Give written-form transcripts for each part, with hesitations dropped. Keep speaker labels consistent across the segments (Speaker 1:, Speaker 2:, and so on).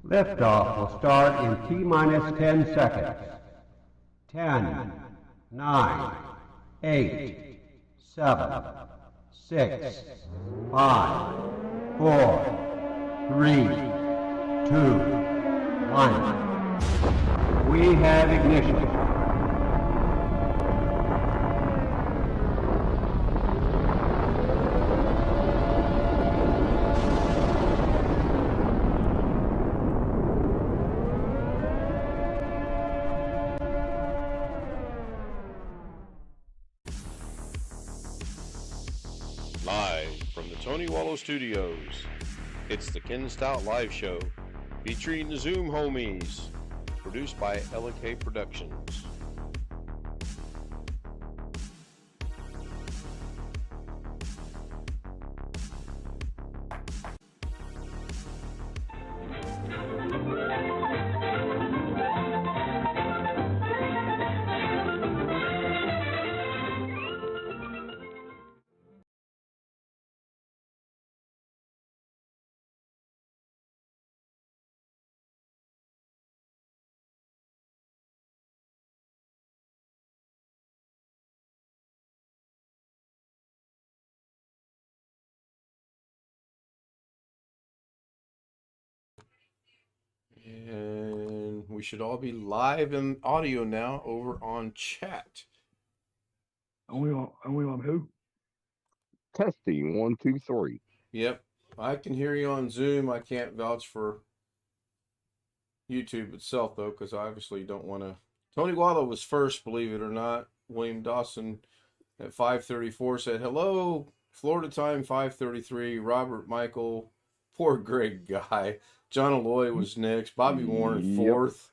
Speaker 1: Liftoff will start in T-minus 10 seconds. 10, 9, 8, 7, 6, 5, 4, 3, 2, 1. We have ignition.
Speaker 2: Live from the Tony Wallow Studios, it's the Ken Stout Live Show, featuring the Zoom homies, produced by LK Productions. And we should all be live in audio now over on chat.
Speaker 3: Are we on who?
Speaker 4: Testing 1, 2, 3.
Speaker 2: Yep, I can hear you on Zoom. I can't vouch for YouTube itself, though, because I obviously don't want to. Tony Wallow was first, believe it or not. William Dawson at 5:34 said, hello, Florida time, 5:33. Robert Michael, poor Greg guy. John Alloy was next. Bobby Warren fourth.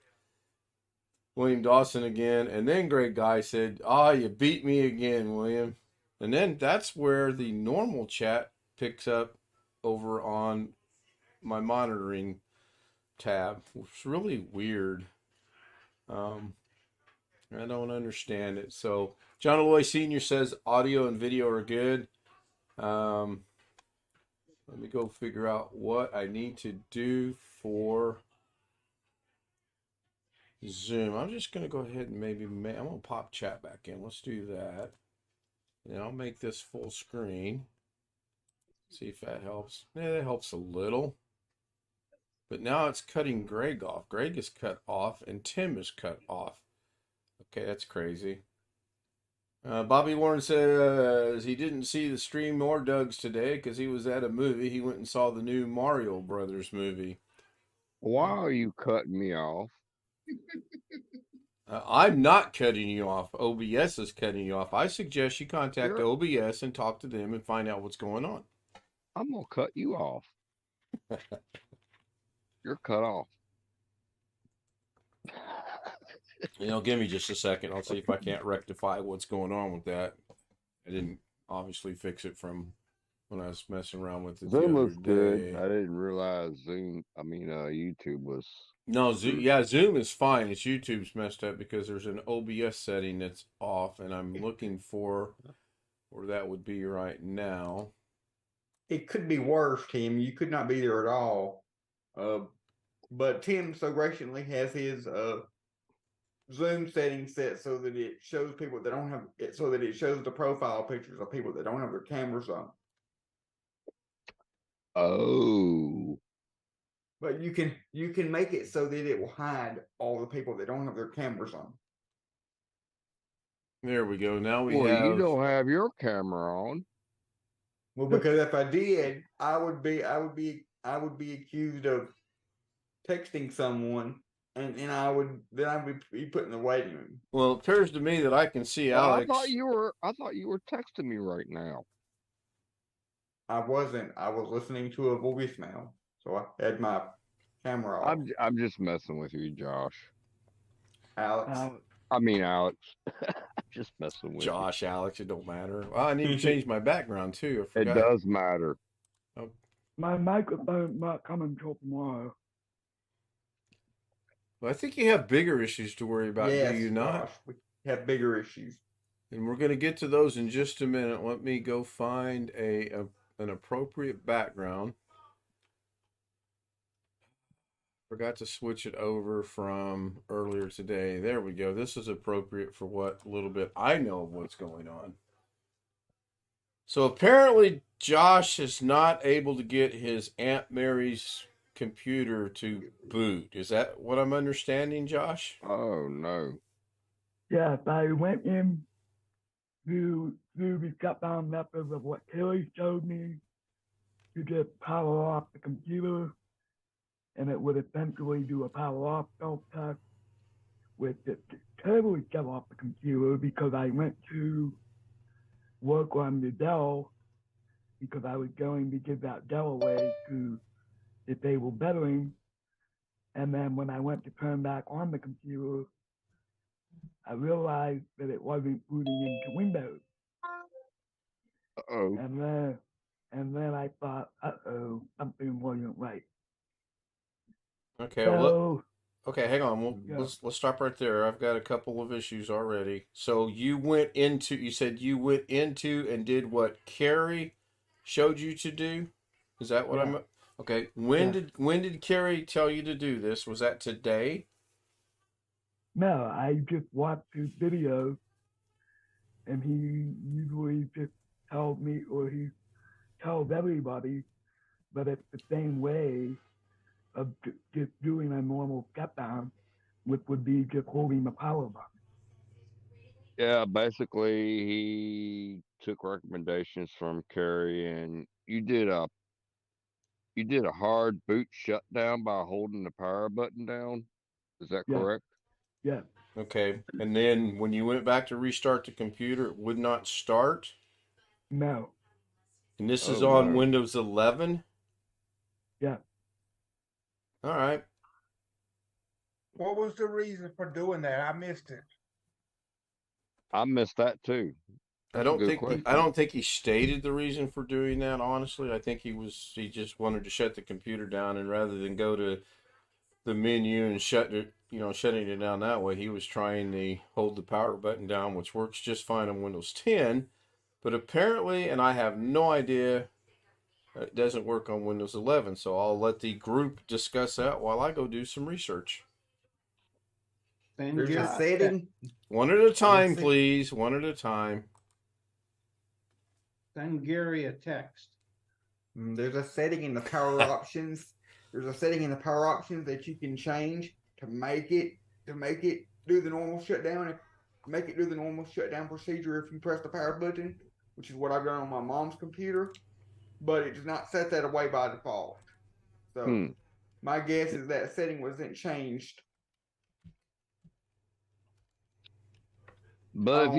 Speaker 2: William Dawson again. And then Greg Guy said, you beat me again, William. And then that's where the normal chat picks up over on my monitoring tab. It's really weird. I don't understand it. So John Alloy Sr. says audio and video are good. Let me go figure out what I need to do for Zoom. I'm just going to go ahead and I'm going to pop chat back in. Let's do that. And I'll make this full screen. See if that helps. Yeah, that helps a little. But now it's cutting Greg off. Greg is cut off and Tim is cut off. Okay, that's crazy. Bobby Warren says he didn't see the stream or Doug's today because he was at a movie. He went and saw the new Mario Brothers movie.
Speaker 4: Why are you cutting me off?
Speaker 2: I'm not cutting you off. OBS is cutting you off. I suggest you contact OBS and talk to them and find out what's going on.
Speaker 4: I'm going to cut you off. You're cut off.
Speaker 2: Give me just a second. I'll see if I can't rectify what's going on with that. I didn't obviously fix it from when I was messing around with it.
Speaker 4: Zoom was good. I didn't realize YouTube was.
Speaker 2: No, Zoom is fine. It's YouTube's messed up because there's an OBS setting that's off, and I'm looking for where that would be right now.
Speaker 5: It could be worse, Tim. You could not be there at all. But Tim so graciously has his Zoom settings set so that it shows people that don't have it, so that it shows the profile pictures of people that don't have their cameras on.
Speaker 4: Oh.
Speaker 5: But you can make it so that it will hide all the people that don't have their cameras on.
Speaker 2: There we go. Now we
Speaker 4: have.
Speaker 2: You
Speaker 4: don't have your camera on.
Speaker 5: Well, because if I did, I would be accused of texting someone, and I would be put in the waiting room.
Speaker 2: Well, it appears to me that I can see Alex.
Speaker 4: I thought you were texting me right now.
Speaker 5: I wasn't. I was listening to a voicemail, so I had my camera off.
Speaker 4: I'm just messing with you, Josh.
Speaker 5: Alex.
Speaker 4: Alex. Just messing with
Speaker 2: Josh, Alex, it don't matter. Well, I need to change my background too. I forgot.
Speaker 4: It does matter.
Speaker 2: Oh.
Speaker 3: My microphone might come until tomorrow.
Speaker 2: Well, I think you have bigger issues to worry about,
Speaker 5: yes,
Speaker 2: do you not?
Speaker 5: Gosh, we have bigger issues.
Speaker 2: And we're going to get to those in just a minute. Let me go find an appropriate background. Forgot to switch it over from earlier today. There we go. This is appropriate for what little bit I know of what's going on. So apparently Josh is not able to get his Aunt Mary's computer to boot. Is that what I'm understanding, Josh?
Speaker 4: Oh no.
Speaker 3: Yes, I went in through the shutdown methods of what Kelly showed me to just power off the computer, and it would essentially do a power off self test, which it totally shut off the computer because I went to work on the Dell because I was going to give that Dell away to disable bettering. And then when I went to turn back on the computer, I realized that it wasn't booting into Windows.
Speaker 4: Uh-oh.
Speaker 3: And then I thought, something wasn't right.
Speaker 2: Okay,
Speaker 3: So,
Speaker 2: okay, hang on.
Speaker 3: Yeah.
Speaker 2: Let's stop right there. I've got a couple of issues already. So you said you went into and did what Carrie showed you to do? Is that what
Speaker 3: Yeah.
Speaker 2: Okay.
Speaker 3: Yeah.
Speaker 2: When did Carrie tell you to do this? Was that today?
Speaker 3: no, I just watched his videos, and he usually just tells me, or he tells everybody that it's the same way of just doing a normal shutdown, which would be just holding the power button.
Speaker 4: Yeah, basically he took recommendations from Kerry, and you did a hard boot shutdown by holding the power button down. Is that
Speaker 3: Yeah.
Speaker 4: correct?
Speaker 3: Yeah.
Speaker 2: Okay. And then when you went back to restart the computer, it would not start.
Speaker 3: No.
Speaker 2: And this is
Speaker 4: Oh
Speaker 2: on
Speaker 4: no.
Speaker 2: Windows 11.
Speaker 3: Yeah.
Speaker 2: All right.
Speaker 6: What was the reason for doing that? I missed it.
Speaker 4: I missed that too. That's a good question.
Speaker 2: I don't think he stated the reason for doing that, honestly. I think he just wanted to shut the computer down, and rather than go to the menu and shutting it down that way, he was trying to hold the power button down, which works just fine on Windows 10. But apparently, and I have no idea, it doesn't work on Windows 11. So I'll let the group discuss that while I go do some research.
Speaker 5: There's a setting.
Speaker 2: One at a time,
Speaker 5: Let's see.
Speaker 2: please. One at a time.
Speaker 7: Send Gary a text.
Speaker 5: There's a setting in the power options. There's a setting in the power options that you can change to make it do the normal shutdown. Make it do the normal shutdown procedure if you press the power button, which is what I've done on my mom's computer. But it does not set that away by default. So my guess is that setting wasn't changed.
Speaker 4: But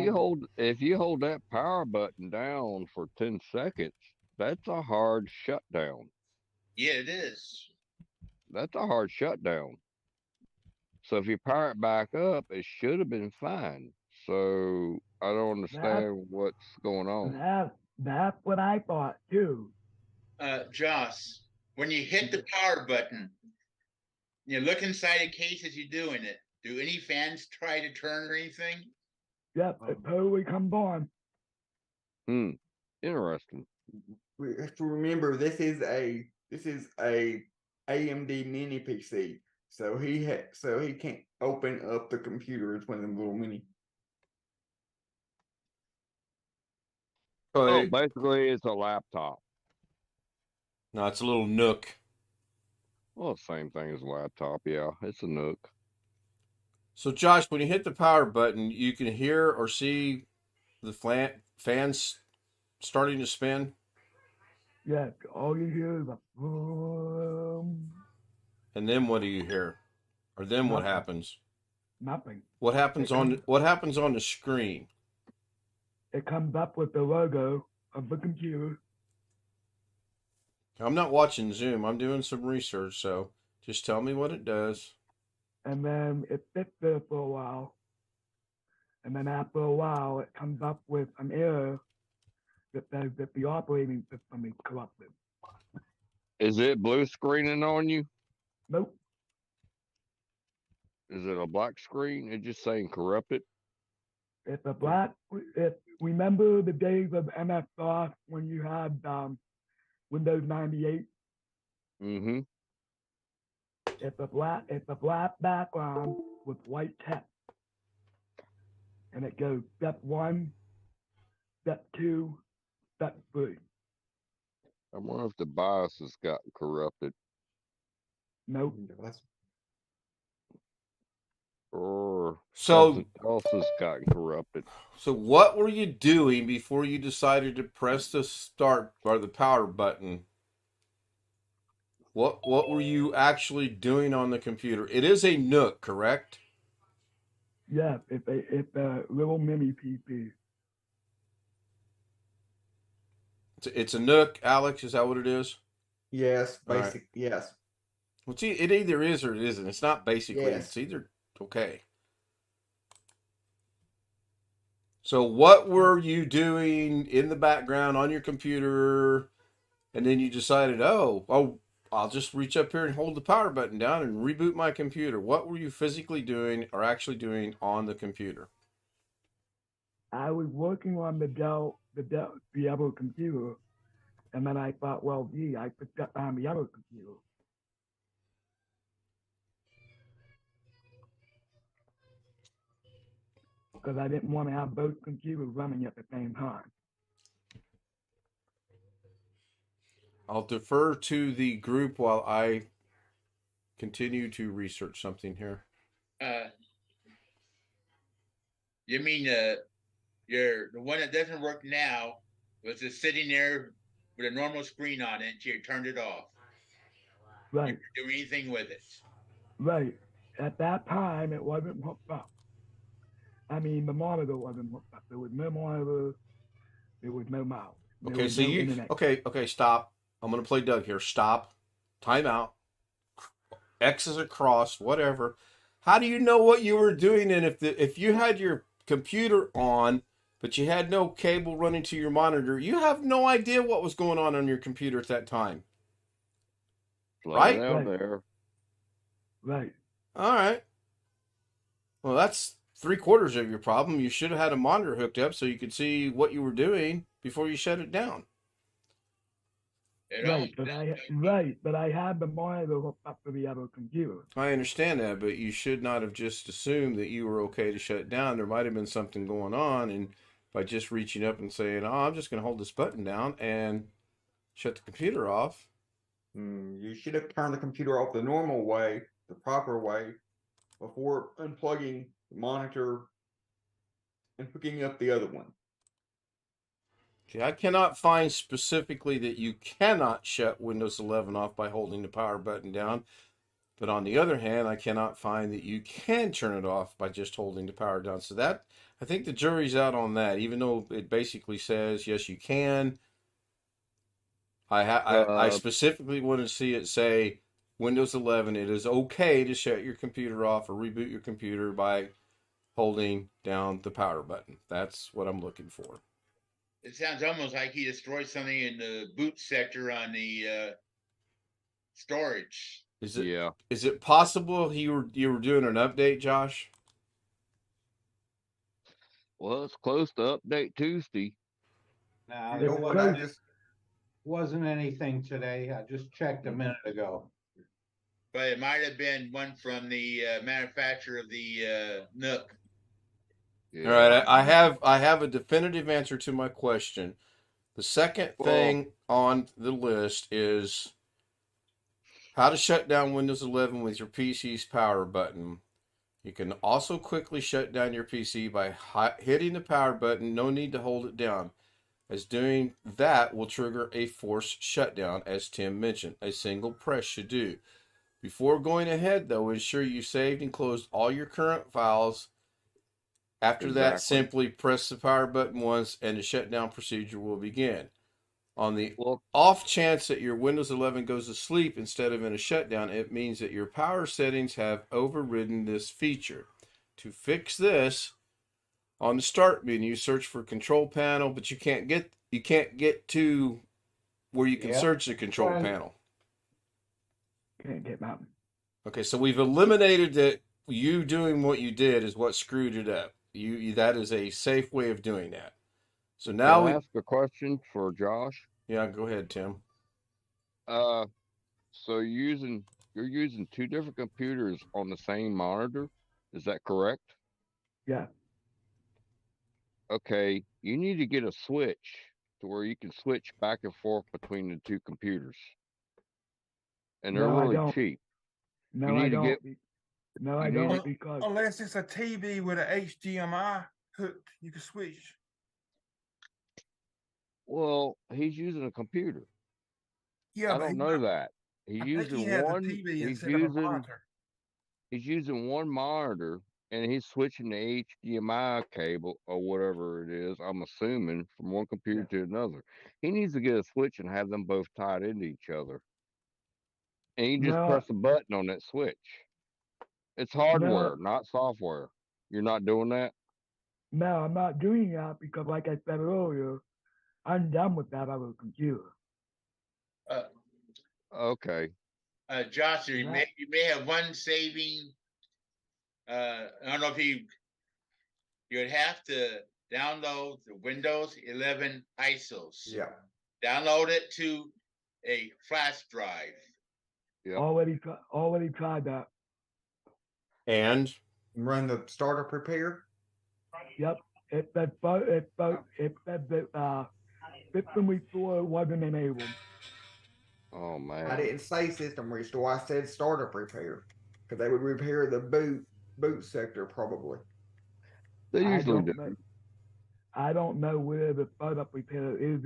Speaker 4: if you hold that power button down for 10 seconds, that's a hard shutdown.
Speaker 8: Yeah, it is.
Speaker 4: That's a hard shutdown. So if you power it back up, it should have been fine. So I don't understand what's going on.
Speaker 3: That's what I thought too.
Speaker 8: Joss, when you hit the power button, you look inside a case as you're doing it. Do any fans try to turn or anything?
Speaker 3: Yep, it totally comes on.
Speaker 4: Interesting.
Speaker 5: We have to remember this is a AMD mini PC. So he can't open up the computer. It's one of them little mini.
Speaker 4: Oh, basically it's a laptop.
Speaker 2: No, it's a little Nook.
Speaker 4: Well, same thing as a laptop. Yeah, it's a Nook.
Speaker 2: So, Josh, when you hit the power button, you can hear or see the fans starting to spin.
Speaker 3: Yeah, all you hear is a boom.
Speaker 2: And then what do you hear? Or then what
Speaker 3: Nothing.
Speaker 2: happens?
Speaker 3: Nothing.
Speaker 2: What happens on the screen?
Speaker 3: It comes up with the logo of the computer.
Speaker 2: I'm not watching Zoom. I'm doing some research, so just tell me what it does.
Speaker 3: And then it sits there for a while. And then after a while, it comes up with an error that says that the operating system is corrupted.
Speaker 4: Is it blue screening on you?
Speaker 3: Nope.
Speaker 4: Is it a black screen? It's just saying corrupted?
Speaker 3: It's a black. Remember the days of MS-DOS when you had Windows 98?
Speaker 4: Mm-hmm.
Speaker 3: It's a black background with white text. And it goes step 1, step 2, step 3.
Speaker 4: I wonder if the BIOS has gotten corrupted
Speaker 3: Nope.
Speaker 5: That's
Speaker 4: or
Speaker 2: So,
Speaker 4: something else has gotten corrupted.
Speaker 2: so what were you doing before you decided to press the start or the power button? What were you actually doing on the computer? It is a Nook, correct?
Speaker 3: Yeah, it's a little mini PC.
Speaker 2: It's a Nook, Alex. Is that what it is?
Speaker 5: yes,
Speaker 2: All right.
Speaker 5: basic. Yes,
Speaker 2: Well, see, it either is or it isn't. It's not basically.
Speaker 5: Yes.
Speaker 2: It's either okay. So, what were you doing in the background on your computer, and then you decided, oh, I'll just reach up here and hold the power button down and reboot my computer. What were you physically doing or actually doing on the computer?
Speaker 3: I was working on the other computer, and then I thought, well, gee, I could shut down the other computer. Because I didn't want to have both computers running at the same time.
Speaker 2: I'll defer to the group while I continue to research something here.
Speaker 8: You mean the one that doesn't work now was just sitting there with a normal screen on it until you turned it off.
Speaker 3: Right,
Speaker 8: You could do anything with it.
Speaker 3: right. At that time, it wasn't hooked up. I mean, the monitor wasn't hooked up. There was no monitor. There was no mouse. There
Speaker 2: Okay,
Speaker 3: was
Speaker 2: so
Speaker 3: no
Speaker 2: you
Speaker 3: internet.
Speaker 2: okay, stop. I'm gonna play Doug here. Stop. Time out. X's across, whatever. How do you know what you were doing? And if you had your computer on, but you had no cable running to your monitor, you have no idea what was going on your computer at that time. Right?
Speaker 4: Out there.
Speaker 3: Right.
Speaker 2: All right. Well, that's 3/4 of your problem. You should have had a monitor hooked up so you could see what you were doing before you shut it down.
Speaker 3: Right, but I had the monitor hooked up to the other computer.
Speaker 2: I understand that, but you should not have just assumed that you were okay to shut it down. There might have been something going on, and by just reaching up and saying, "Oh, I'm just going to hold this button down and shut the computer off."
Speaker 5: you should have turned the computer off the normal way, the proper way, before unplugging the monitor and hooking up the other one.
Speaker 2: Okay, I cannot find specifically that you cannot shut Windows 11 off by holding the power button down. But on the other hand, I cannot find that you can turn it off by just holding the power down. So that, I think the jury's out on that, even though it basically says, yes, you can. I specifically want to see it say Windows 11, it is okay to shut your computer off or reboot your computer by holding down the power button. That's what I'm looking for.
Speaker 8: It sounds almost like he destroyed something in the boot sector on the storage.
Speaker 2: Is it possible you were doing an update, Josh?
Speaker 4: Well, it's close to update Tuesday.
Speaker 6: Now,
Speaker 3: It's
Speaker 6: there
Speaker 3: close.
Speaker 6: wasn't anything today. I just checked a minute ago.
Speaker 8: But it might have been one from the manufacturer of the Nook.
Speaker 2: All right, I have a definitive answer to my question. The second thing on the list is how to shut down Windows 11 with your PC's power button. You can also quickly shut down your PC by hitting the power button. No need to hold it down, as doing that will trigger a forced shutdown, as Tim mentioned. A single press should do. Before going ahead, though, ensure you saved and closed all your current files. After that, simply press the power button once and the shutdown procedure will begin. On the off chance that your Windows 11 goes to sleep instead of in a shutdown, it means that your power settings have overridden this feature. To fix this, on the start menu, search for control panel, but you can't get to where you can search the control panel.
Speaker 3: Can't get that.
Speaker 2: Okay, so we've eliminated that. You doing what you did is what screwed it up. That is a safe way of doing that. So now
Speaker 4: Can I ask a question for Josh?
Speaker 2: Yeah, go ahead, Tim.
Speaker 4: So using you're using two different computers on the same monitor. Is that correct?
Speaker 3: Yeah.
Speaker 4: Okay, you need to get a switch to where you can switch back and forth between the two computers. And they're
Speaker 3: No, I
Speaker 4: really
Speaker 3: don't.
Speaker 4: cheap.
Speaker 3: No,
Speaker 4: You
Speaker 3: I
Speaker 4: need to
Speaker 3: don't.
Speaker 4: get
Speaker 3: No, I
Speaker 4: you need
Speaker 3: don't
Speaker 4: to,
Speaker 3: because
Speaker 6: Unless it's a TV with an HDMI hooked, you can switch.
Speaker 4: well, he's using a computer.
Speaker 6: Yeah,
Speaker 4: I
Speaker 6: but
Speaker 4: don't know that.
Speaker 6: I think he has a TV instead of a monitor.
Speaker 4: He's using one monitor and he's switching the HDMI cable or whatever it is, I'm assuming, from one computer to another. He needs to get a switch and have them both tied into each other. And you just
Speaker 3: no,
Speaker 4: press a button on that switch. It's
Speaker 3: no,
Speaker 4: hardware, not software. You're not doing that?
Speaker 3: no, I'm not doing that because, like I said earlier, I'm done with that other computer.
Speaker 8: Uh,
Speaker 4: Okay.
Speaker 8: Josh, you
Speaker 3: Right.
Speaker 8: may have one saving. I don't know if you'd have to download the Windows 11 ISOs.
Speaker 5: Yeah.
Speaker 8: Download it to a flash drive.
Speaker 4: Yep.
Speaker 3: Already tried that.
Speaker 2: And
Speaker 5: Run the startup repair.
Speaker 3: Yep. It said that system restore wasn't enabled.
Speaker 4: Oh man.
Speaker 5: I didn't say system restore. I said startup repair because they would repair the boot sector probably.
Speaker 4: They usually do.
Speaker 3: I don't know where the startup repair is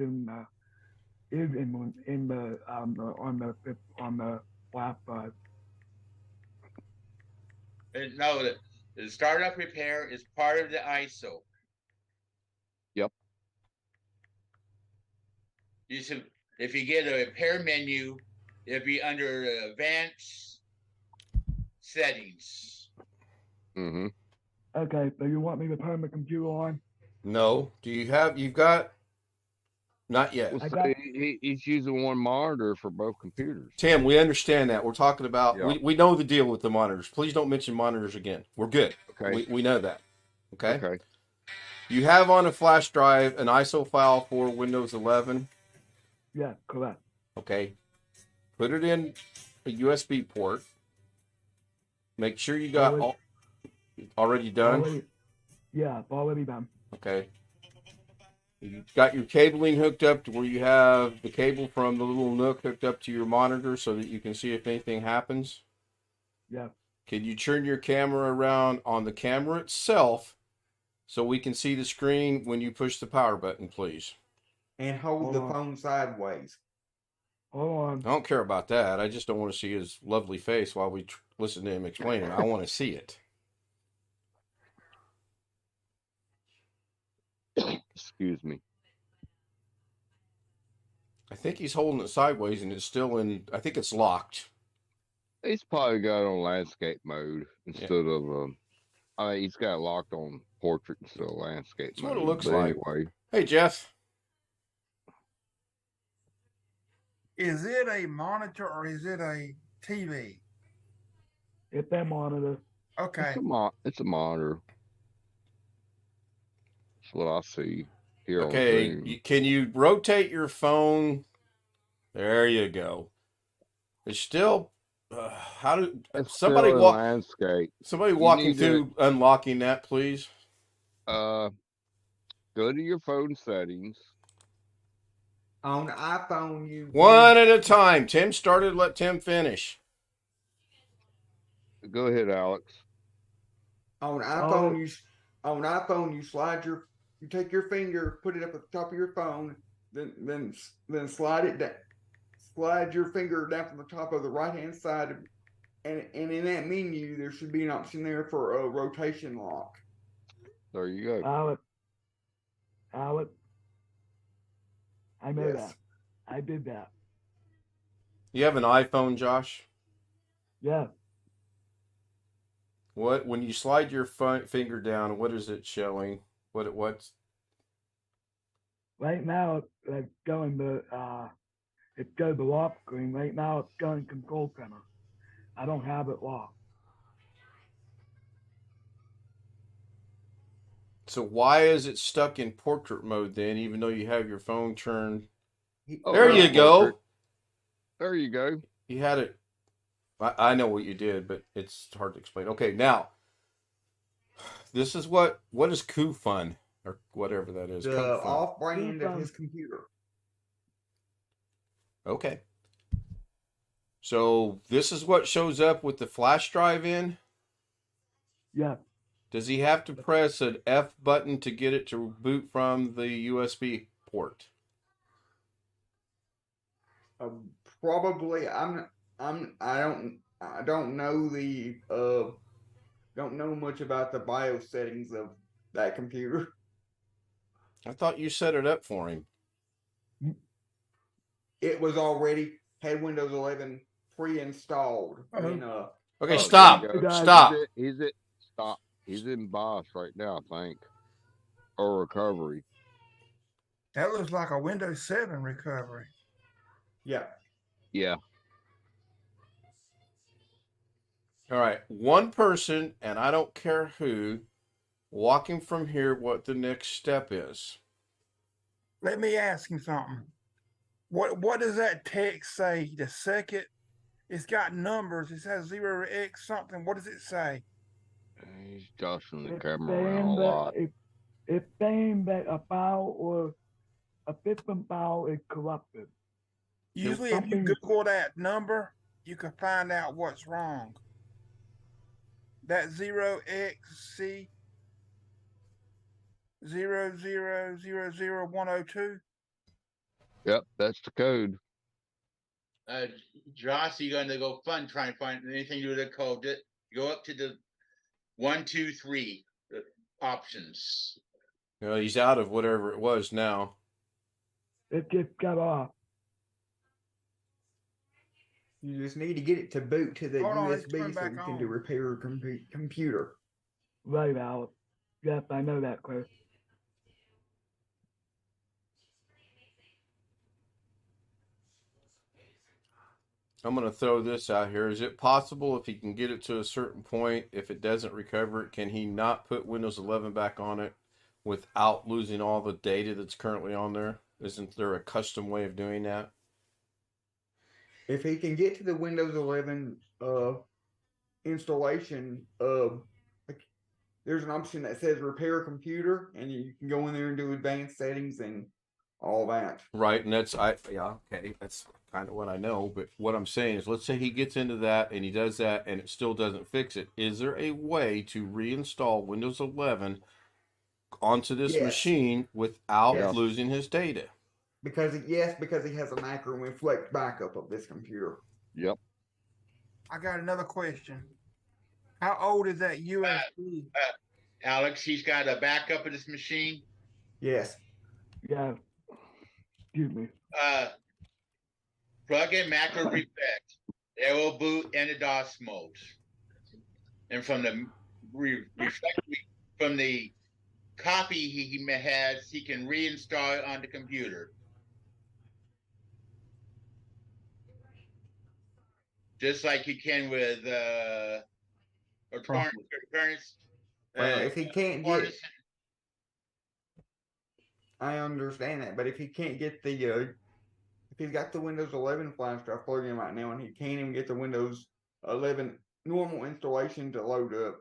Speaker 3: on the flash drive.
Speaker 8: No, the startup repair is part of the ISO.
Speaker 4: Yep.
Speaker 8: You should, if you get a repair menu, it'll be under advanced settings.
Speaker 4: Mm-hmm.
Speaker 3: Okay, so you want me to turn the computer on?
Speaker 2: no, you've got, not yet.
Speaker 4: Well,
Speaker 3: I
Speaker 4: see,
Speaker 3: got-
Speaker 4: he's using one monitor for both computers.
Speaker 2: Tim, we understand that. We're talking about,
Speaker 4: Yeah.
Speaker 2: we know the deal with the monitors. Please don't mention monitors again. We're good.
Speaker 4: Okay.
Speaker 2: We know that. Okay?
Speaker 4: Okay.
Speaker 2: You have on a flash drive an ISO file for Windows 11.
Speaker 3: Yeah, correct.
Speaker 2: Okay. Put it in a USB port. Make sure you got already done.
Speaker 3: Yeah, already done.
Speaker 2: Okay. You got your cabling hooked up to where you have the cable from the little nook hooked up to your monitor so that you can see if anything happens.
Speaker 3: Yeah.
Speaker 2: Can you turn your camera around on the camera itself so we can see the screen when you push the power button, please?
Speaker 5: And hold the phone sideways.
Speaker 3: Hold on.
Speaker 2: I don't care about that. I just don't want to see his lovely face while we listen to him explain it. I want to see it.
Speaker 4: Excuse me.
Speaker 2: I think he's holding it sideways and it's still in, I think it's locked.
Speaker 4: He's probably got it on landscape mode instead of he's got it locked on portrait instead of landscape
Speaker 2: That's
Speaker 4: mode.
Speaker 2: what it looks
Speaker 4: But
Speaker 2: like.
Speaker 4: Anyway.
Speaker 2: Hey, Jeff.
Speaker 6: Is it a monitor or is it a TV?
Speaker 3: It's that monitor.
Speaker 6: Okay.
Speaker 4: It's a monitor. That's what I see here.
Speaker 2: Okay, can you rotate your phone? There you go. It's still somebody
Speaker 4: landscape.
Speaker 2: Somebody walking through unlocking that, please.
Speaker 4: Go to your phone settings.
Speaker 5: On iPhone, you
Speaker 2: one at a time. Tim started. Let Tim finish.
Speaker 4: Go ahead, Alex.
Speaker 5: On iPhone, you take your finger, put it up at the top of your phone, then slide it down. Slide your finger down from the top of the right hand side, and in that menu there should be an option there for a rotation lock.
Speaker 4: There you go.
Speaker 3: Alex. I know
Speaker 5: Yes.
Speaker 3: that. I did that.
Speaker 2: You have an iPhone, Josh?
Speaker 3: Yeah.
Speaker 2: When you slide your finger down, what is it showing? What's
Speaker 3: Right now it's going to it goes the lock screen. Right now it's going control center. I don't have it locked.
Speaker 2: So why is it stuck in portrait mode then, even though you have your phone turned?
Speaker 4: Oh,
Speaker 2: there you go.
Speaker 4: There you go.
Speaker 2: You had it. I know what you did, but it's hard to explain. Okay, now this is what is Coup Fun or whatever that is.
Speaker 5: The
Speaker 2: Coup Fun.
Speaker 5: off brand of his computer.
Speaker 2: Okay. So this is what shows up with the flash drive in.
Speaker 3: Yeah.
Speaker 2: Does he have to press an F button to get it to boot from the USB port?
Speaker 5: Probably. I don't know don't know much about the BIOS settings of that computer.
Speaker 2: I thought you set it up for him.
Speaker 5: It was already had Windows 11 pre-installed.
Speaker 6: Uh-huh.
Speaker 2: Okay,
Speaker 4: Oh,
Speaker 2: stop.
Speaker 4: there you go.
Speaker 2: Stop.
Speaker 4: Stop. He's in BIOS right now, I think, or recovery.
Speaker 6: That looks like a Windows 7 recovery.
Speaker 5: Yeah.
Speaker 4: Yeah.
Speaker 2: All right, one person, and I don't care who, walking from here, what the next step is.
Speaker 6: Let me ask him something. What does that text say? The second, it's got numbers. It says 0x something. What does it say?
Speaker 4: He's jostling the
Speaker 3: It's
Speaker 4: camera around a
Speaker 3: saying
Speaker 4: lot.
Speaker 3: that it's saying that a file or a system file is corrupted.
Speaker 6: Usually, if you Google that number, you can find out what's wrong. That 0xc 0000102.
Speaker 4: Yep, that's the code.
Speaker 8: Josh, you're gonna go fun trying to find anything to do with the code. Go up to the 1, 2, 3 options.
Speaker 2: You know, he's out of whatever it was now.
Speaker 3: It just got off.
Speaker 5: You just need to get it to boot to the
Speaker 6: Hold on, it's
Speaker 5: USB
Speaker 6: coming
Speaker 5: so
Speaker 6: back
Speaker 5: you can
Speaker 6: on.
Speaker 5: do repair computer.
Speaker 3: Right, Alex. Yes, I know that, Chris.
Speaker 2: I'm going to throw this out here. Is it possible if he can get it to a certain point, if it doesn't recover it, can he not put Windows 11 back on it without losing all the data that's currently on there? Isn't there a custom way of doing that?
Speaker 5: If he can get to the Windows 11 installation, there's an option that says repair computer, and you can go in there and do advanced settings and all that.
Speaker 2: Right, and that's okay. That's kind of what I know. But what I'm saying is, let's say he gets into that and he does that, and it still doesn't fix it. Is there a way to reinstall Windows 11 onto this
Speaker 5: Yes.
Speaker 2: machine without
Speaker 5: Yes.
Speaker 2: losing his data?
Speaker 5: Because he has a macro reflect backup of this computer.
Speaker 4: Yep.
Speaker 6: I got another question. How old is that USB?
Speaker 8: Alex, he's got a backup of this machine.
Speaker 5: Yes.
Speaker 3: Yeah. Excuse me.
Speaker 8: Plug in macro reflect. It will boot in the DOS mode. And from the from the copy he has, he can reinstall it on the computer. Just like you can with
Speaker 5: If he can't get, I understand that, but if he can't get the, if he's got the Windows 11 flash drive plugged in right now, and he can't even get the Windows 11 normal installation to load up,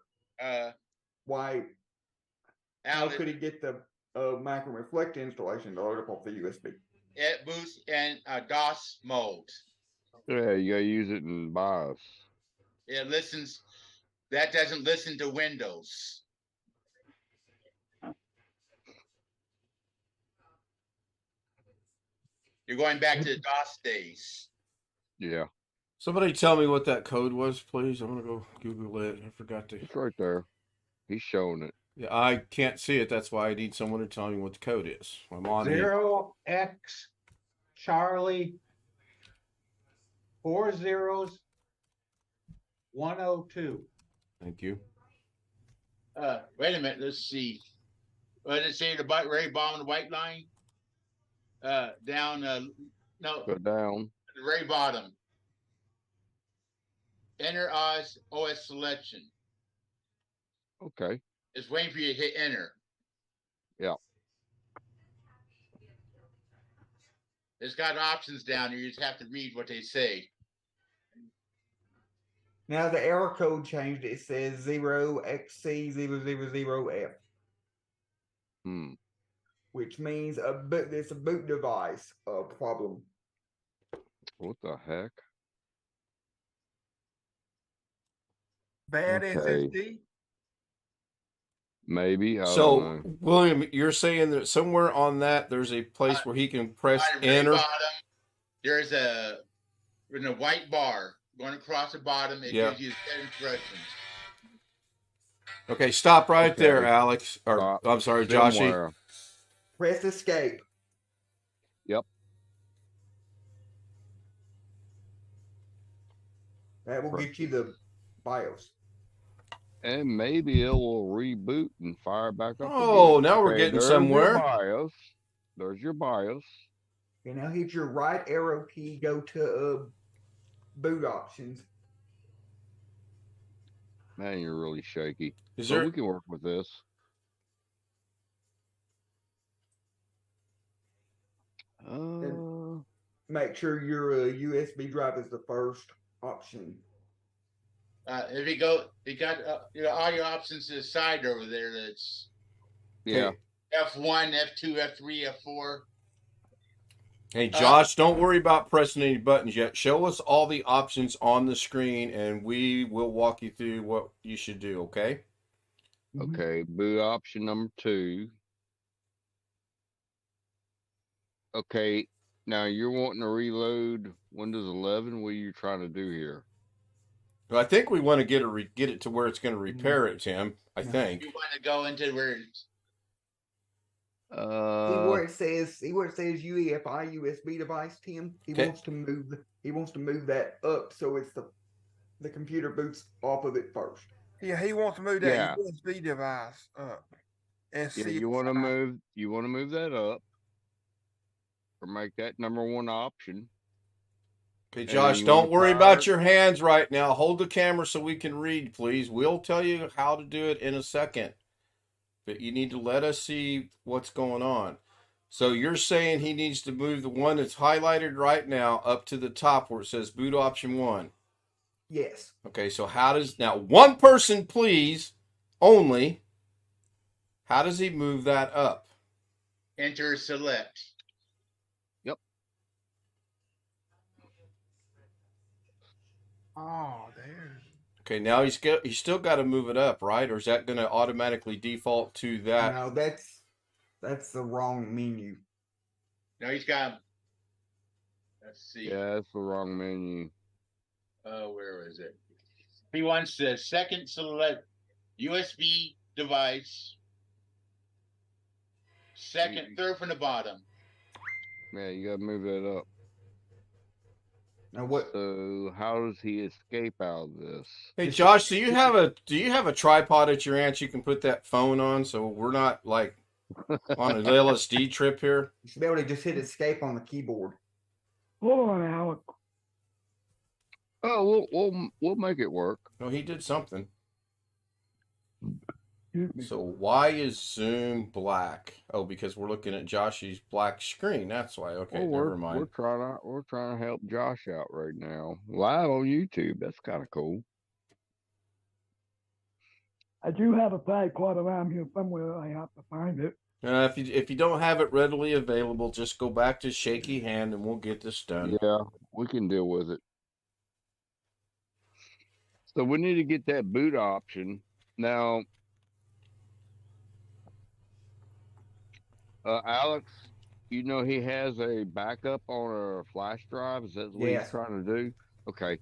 Speaker 5: how could he get the macro reflect installation to load up off the USB?
Speaker 8: It boots in DOS mode.
Speaker 4: Yeah, you gotta use it in BIOS.
Speaker 8: It listens. That doesn't listen to Windows. You're going back to the DOS days.
Speaker 4: Yeah.
Speaker 2: Somebody tell me what that code was, please. I'm gonna go Google it. I forgot to.
Speaker 4: It's right there. He's showing it.
Speaker 2: Yeah, I can't see it. That's why I need someone to tell me what the code is. I'm on it.
Speaker 7: 0x Charlie 40102.
Speaker 2: Thank you.
Speaker 8: Wait a minute. Let's see. What did it say? The very bottom of the white line. Down. No.
Speaker 4: Go down.
Speaker 8: The very bottom. Enter OS selection.
Speaker 4: Okay.
Speaker 8: It's waiting for you to hit enter.
Speaker 4: Yeah.
Speaker 8: It's got options down here. You just have to read what they say.
Speaker 5: Now the error code changed. It says 0xc000F,
Speaker 4: Hmm.
Speaker 5: which means it's a boot device problem.
Speaker 4: What the heck?
Speaker 6: Bad
Speaker 4: Okay.
Speaker 6: SSD.
Speaker 4: Maybe. I don't
Speaker 2: So,
Speaker 4: know.
Speaker 2: William, you're saying that somewhere on that there's a place where he can press
Speaker 8: On the very
Speaker 2: enter.
Speaker 8: bottom, there's a white bar going across the bottom. It
Speaker 2: Yeah.
Speaker 8: gives you set instructions.
Speaker 2: Okay, stop right
Speaker 4: Okay.
Speaker 2: there, Alex. Or
Speaker 4: Stop.
Speaker 2: I'm sorry, Joshy.
Speaker 4: Somewhere.
Speaker 5: Press escape.
Speaker 4: Yep.
Speaker 5: That will get you the BIOS.
Speaker 4: And maybe it will reboot and fire back up
Speaker 2: Oh,
Speaker 4: again.
Speaker 2: now we're
Speaker 4: Okay,
Speaker 2: getting
Speaker 4: there's
Speaker 2: somewhere.
Speaker 4: Your BIOS. There's your BIOS.
Speaker 5: Okay, now hit your right arrow key. Go to boot options.
Speaker 4: Man, you're really shaky.
Speaker 2: Is
Speaker 4: But
Speaker 2: there?
Speaker 4: we can work with this.
Speaker 5: Make sure your USB drive is the first option.
Speaker 8: If you got all your options to the side over there. That's
Speaker 4: Yeah.
Speaker 8: F1, F2, F3, F4.
Speaker 2: Hey, Josh, don't worry about pressing any buttons yet. Show us all the options on the screen, and we will walk you through what you should do, okay?
Speaker 4: Okay, boot option number 2. Okay, now you're wanting to reload Windows 11. What are you trying to do here?
Speaker 2: Well, I think we want to get it to where it's going to repair it, Tim. I think.
Speaker 8: You want to go into where it's
Speaker 5: See where it says UEFI USB device, Tim? He
Speaker 2: Okay.
Speaker 5: wants to move that up so it's the computer boots off of it first.
Speaker 6: Yeah, he wants to move that USB device up.
Speaker 4: Yeah, you want to move that up, or make that number 1 option.
Speaker 2: Okay, Josh, don't worry about your hands right now. Hold the camera so we can read, please. We'll tell you how to do it in a second. But you need to let us see what's going on. So you're saying he needs to move the one that's highlighted right now up to the top where it says boot option 1.
Speaker 5: Yes.
Speaker 2: Okay, so now one person, please, only. How does he move that up?
Speaker 8: enter select.
Speaker 4: Yep.
Speaker 6: Oh, there's.
Speaker 2: Okay, now he's still got to move it up, right? Or is that going to automatically default to that?
Speaker 5: No, that's the wrong menu.
Speaker 8: No, he's got. Let's see.
Speaker 4: Yeah, that's the wrong menu.
Speaker 8: Oh, where is it? He wants the second select USB device. Third from the bottom.
Speaker 4: Yeah, you gotta move that up.
Speaker 5: Now what?
Speaker 4: So how does he escape out of this?
Speaker 2: Hey, Josh, do you have a tripod at your aunt's you can put that phone on so we're not like on an LSD trip here?
Speaker 5: You should be able to just hit escape on the keyboard.
Speaker 3: Hold on, Alex.
Speaker 4: Oh, we'll make it work.
Speaker 2: No, he did something.
Speaker 3: Excuse me.
Speaker 2: So why is Zoom black? Oh, because we're looking at Joshy's black screen. That's why. Okay,
Speaker 4: Well,
Speaker 2: never mind.
Speaker 4: We're trying to help Josh out right now, live on YouTube. That's kind of cool.
Speaker 3: I do have a tripod around here somewhere. I have to find it.
Speaker 2: If you don't have it readily available, just go back to shaky hand and we'll get this done.
Speaker 4: Yeah, we can deal with it. So we need to get that boot option now. Alex, you know he has a backup on a flash drive. Is that what he's trying to do? Okay.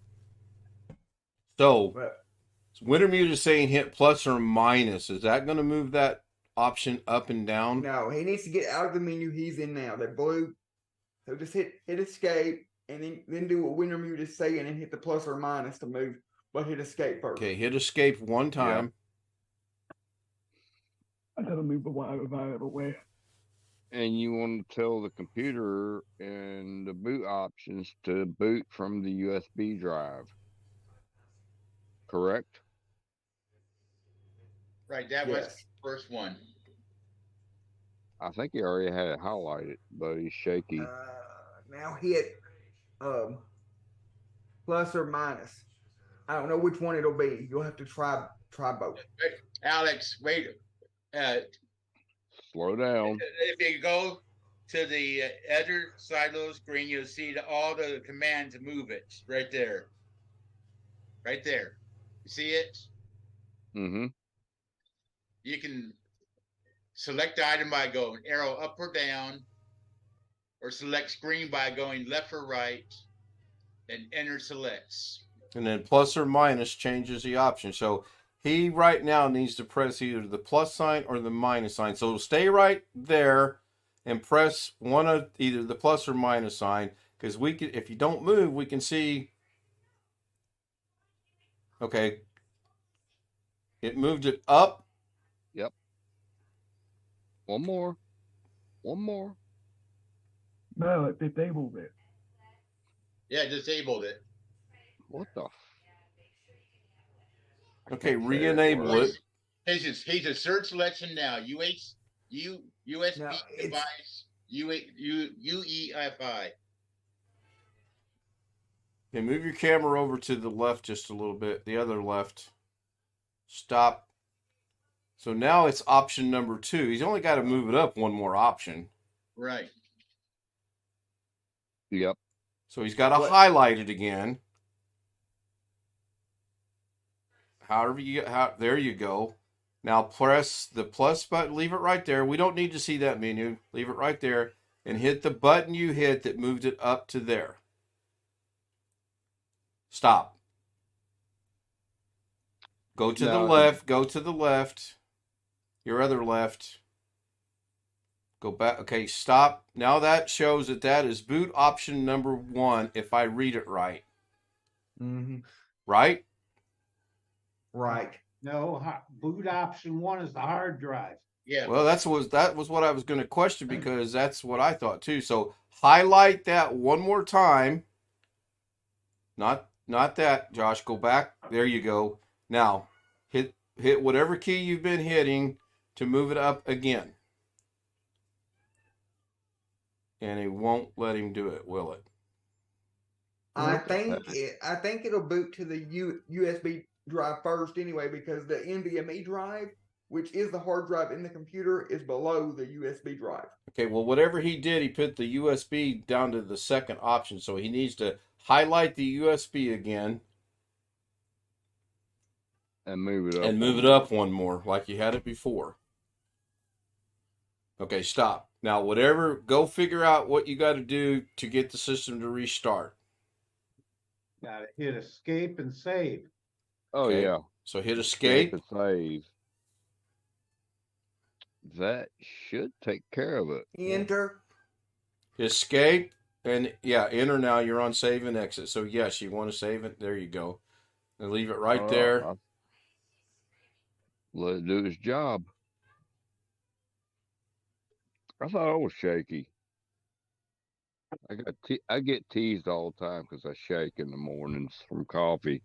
Speaker 2: So Wintermute is saying hit plus or minus. Is that going to move that option up and down?
Speaker 5: No, he needs to get out of the menu he's in now. That blue. So just hit escape and then do what Wintermute is saying and hit the plus or minus to move. But hit escape first.
Speaker 2: Okay, hit escape one time.
Speaker 3: I gotta move the wire right away.
Speaker 4: And you want to tell the computer and the boot options to boot from the USB drive. Correct?
Speaker 8: Right, that was the first one.
Speaker 4: I think he already had it highlighted, but he's shaky.
Speaker 5: Now hit plus or minus. I don't know which one it'll be. You'll have to try both.
Speaker 8: Alex, wait.
Speaker 4: Slow down.
Speaker 8: If you go to the other side of the screen, you'll see all the commands to move it right there. Right there. You see it?
Speaker 4: Mm-hmm.
Speaker 8: You can select the item by going arrow up or down, or select screen by going left or right, and enter selects.
Speaker 2: And then plus or minus changes the option. So he right now needs to press either the plus sign or the minus sign. So stay right there and press one of either the plus or minus sign, because we can, if you don't move, we can see. Okay. It moved it up.
Speaker 4: Yep. One more. One more.
Speaker 3: No, it disabled it.
Speaker 8: Yeah, disabled it.
Speaker 4: What the?
Speaker 2: Okay, re-enable it.
Speaker 8: He's a search selection now. USB
Speaker 5: No,
Speaker 8: device. UEFI.
Speaker 2: Okay, move your camera over to the left just a little bit. The other left. Stop. So now it's option number 2. He's only got to move it up one more option.
Speaker 8: Right.
Speaker 4: Yep.
Speaker 2: So he's got to highlight it again. However there you go. Now press the plus button, leave it right there. We don't need to see that menu. Leave it right there and hit the button you hit that moved it up to there. Stop. Go to the left, go to the left. Your other left. Go back. Okay, stop. Now that shows that is boot option number 1 if I read it right.
Speaker 5: Mm-hmm.
Speaker 2: Right?
Speaker 5: Right.
Speaker 7: No, boot option 1 is the hard drive.
Speaker 8: Yeah.
Speaker 2: Well, that was what I was going to question, because that's what I thought too. So highlight that one more time. Not that, Josh. Go back. There you go. Now hit whatever key you've been hitting to move it up again. And it won't let him do it, will it?
Speaker 5: I think it'll boot to the USB drive first anyway, because the NVMe drive, which is the hard drive in the computer, is below the USB drive.
Speaker 2: Okay, well, whatever he did, he put the USB down to the second option, so he needs to highlight the USB again
Speaker 4: And move it up.
Speaker 2: and move it up one more, like you had it before. Okay, stop. Now, go figure out what you got to do to get the system to restart.
Speaker 7: Gotta hit escape and save.
Speaker 4: Oh,
Speaker 2: Okay.
Speaker 4: yeah.
Speaker 2: So hit escape.
Speaker 4: And save. That should take care of it.
Speaker 5: Enter.
Speaker 2: Escape. And yeah, enter now. You're on save and exit. So yes, you want to save it. There you go. And leave it right there.
Speaker 4: Let it do its job. I thought I was shaky. I get teased all the time because I shake in the mornings from coffee.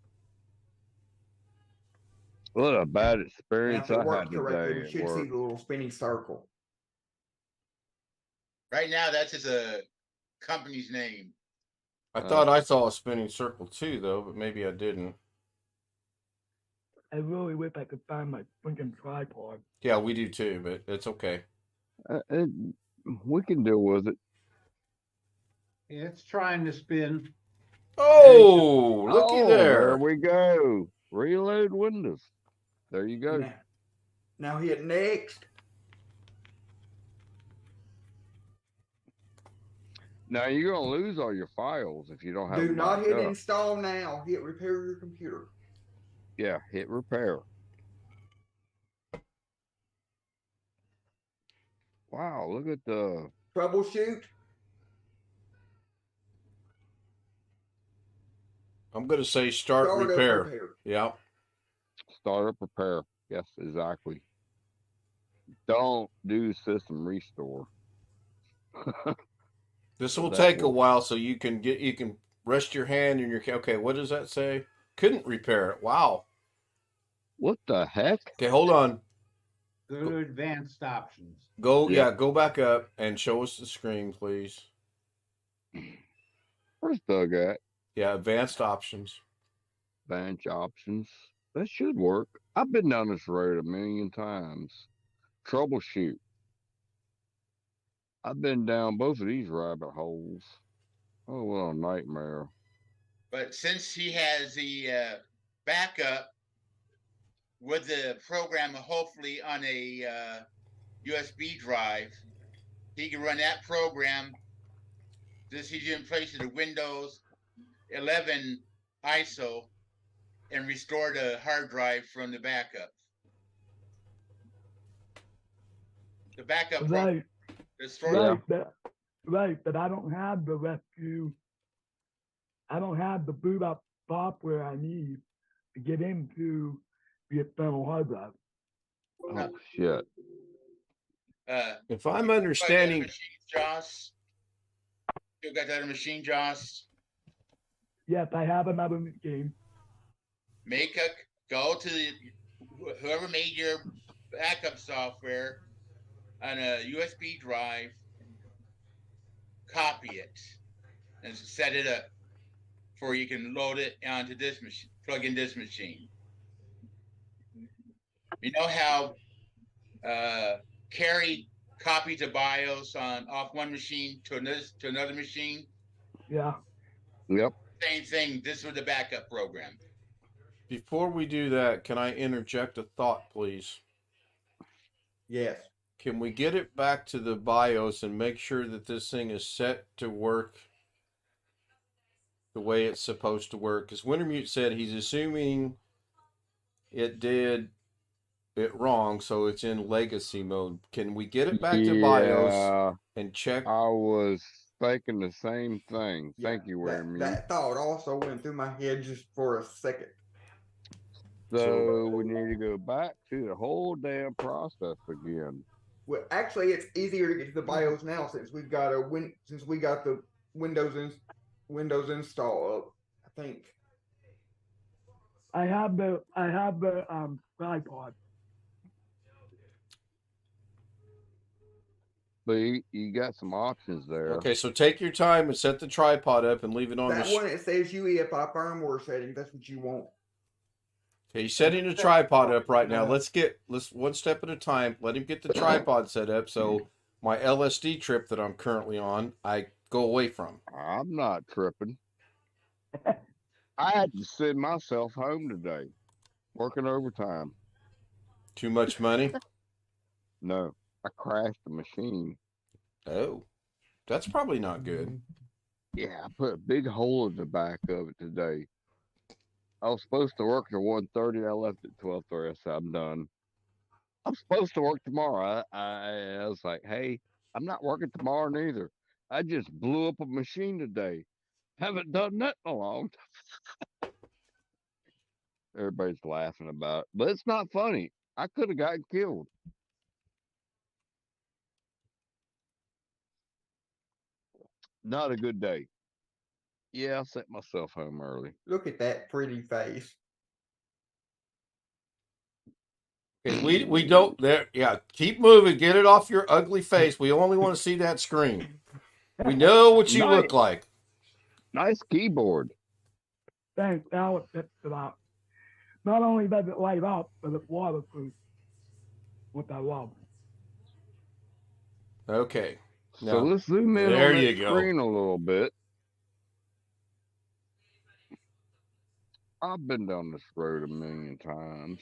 Speaker 4: What a bad
Speaker 5: Now,
Speaker 4: experience
Speaker 5: if it
Speaker 4: I
Speaker 5: worked
Speaker 4: had
Speaker 5: correctly,
Speaker 4: today
Speaker 5: you
Speaker 4: at
Speaker 5: should see
Speaker 4: work.
Speaker 5: the little spinning circle.
Speaker 8: Right now, that's just a company's name.
Speaker 2: I thought I saw a spinning circle too, though, but maybe I didn't.
Speaker 3: I really wish I could find my freaking tripod.
Speaker 2: Yeah, we do too, but it's okay.
Speaker 4: We can deal with it.
Speaker 7: It's trying to spin.
Speaker 2: Oh, looky there.
Speaker 4: There we go. Reload Windows. There you go.
Speaker 5: Now hit next.
Speaker 4: Now you're gonna lose all your files if you don't have.
Speaker 5: Do
Speaker 4: them
Speaker 5: not
Speaker 4: backed
Speaker 5: hit
Speaker 4: up.
Speaker 5: install now. Hit repair your computer.
Speaker 4: Yeah, hit repair. Wow, look at the
Speaker 5: Troubleshoot.
Speaker 2: I'm going to say start
Speaker 5: Start up
Speaker 2: repair. Yeah.
Speaker 4: startup repair. Yes, exactly. Don't do system restore.
Speaker 2: This will take a while, so you can rest your hand in your. Okay, what does that say? Couldn't repair it. Wow.
Speaker 4: What the heck?
Speaker 2: Okay, hold on.
Speaker 7: Go to advanced options.
Speaker 2: Go,
Speaker 4: Yeah.
Speaker 2: yeah, go back up and show us the screen, please.
Speaker 4: Where's Doug at?
Speaker 2: Yeah, advanced options.
Speaker 4: bench options. That should work. I've been down this road a million times. Troubleshoot. I've been down both of these rabbit holes. Oh, what a nightmare.
Speaker 8: But since he has the backup with the program, hopefully on a USB drive, he can run that program. This he's in place of the Windows 11 ISO and restore the hard drive from the backup. The backup
Speaker 3: Right,
Speaker 8: program.
Speaker 3: but I don't have the rescue. I don't have the boot up software I need to get into the external hard drive.
Speaker 4: Oh, shit.
Speaker 2: If I'm understanding,
Speaker 8: Joss, you got that other machine, Joss?
Speaker 3: Yes, I have another game.
Speaker 8: Go to whoever made your backup software on a USB drive, copy it, and set it up before you can load it onto this machine, plug in this machine. You know how Carrie copies the BIOS off one machine to another machine?
Speaker 3: Yeah.
Speaker 4: Yep.
Speaker 8: Same thing. This was the backup program.
Speaker 2: before we do that, can I interject a thought, please?
Speaker 5: Yes.
Speaker 2: Can we get it back to the BIOS and make sure that this thing is set to work the way it's supposed to work? Because Wintermute said he's assuming it did it wrong, so it's in legacy mode. Can we get it back to BIOS and check?
Speaker 4: I was thinking the same thing.
Speaker 5: Yeah,
Speaker 4: Thank you, Wintermute.
Speaker 5: That thought also went through my head just for a second.
Speaker 4: So we need to go back to the whole damn process again.
Speaker 5: Well, actually, it's easier to get to the BIOS now since we got the Windows install up. I think.
Speaker 3: I have the tripod.
Speaker 4: But you got some options there.
Speaker 2: Okay, so take your time and set the tripod up and leave it on
Speaker 5: That
Speaker 2: the.
Speaker 5: one it says UEFI firmware settings. That's what you want.
Speaker 2: Okay, he's setting the tripod up right now. Let's one step at a time. Let him get the tripod set up so my LSD trip that I'm currently on, I go away from.
Speaker 4: I'm not tripping. I had to send myself home today, working overtime.
Speaker 2: Too much money?
Speaker 4: No, I crashed the machine.
Speaker 2: Oh, that's probably not good.
Speaker 4: Yeah, I put a big hole in the back of it today. I was supposed to work till 1:30. I left at 12:30. I said, I'm done. I'm supposed to work tomorrow. I was like, hey, I'm not working tomorrow neither. I just blew up a machine today. Haven't done that in a long time. Everybody's laughing about it, but it's not funny. I could have gotten killed. Not a good day. Yeah, I sent myself home early.
Speaker 5: Look at that pretty face.
Speaker 2: We don't there. Yeah, keep moving. Get it off your ugly face. We only want to see that screen. We know what you look like.
Speaker 4: Nice keyboard.
Speaker 3: Thanks, Alex. That's about. Not only does it light up, but it's waterproof. What I love.
Speaker 2: Okay.
Speaker 4: So let's zoom in
Speaker 2: there
Speaker 4: on
Speaker 2: you
Speaker 4: that
Speaker 2: go.
Speaker 4: screen a little bit. I've been down this road a million times.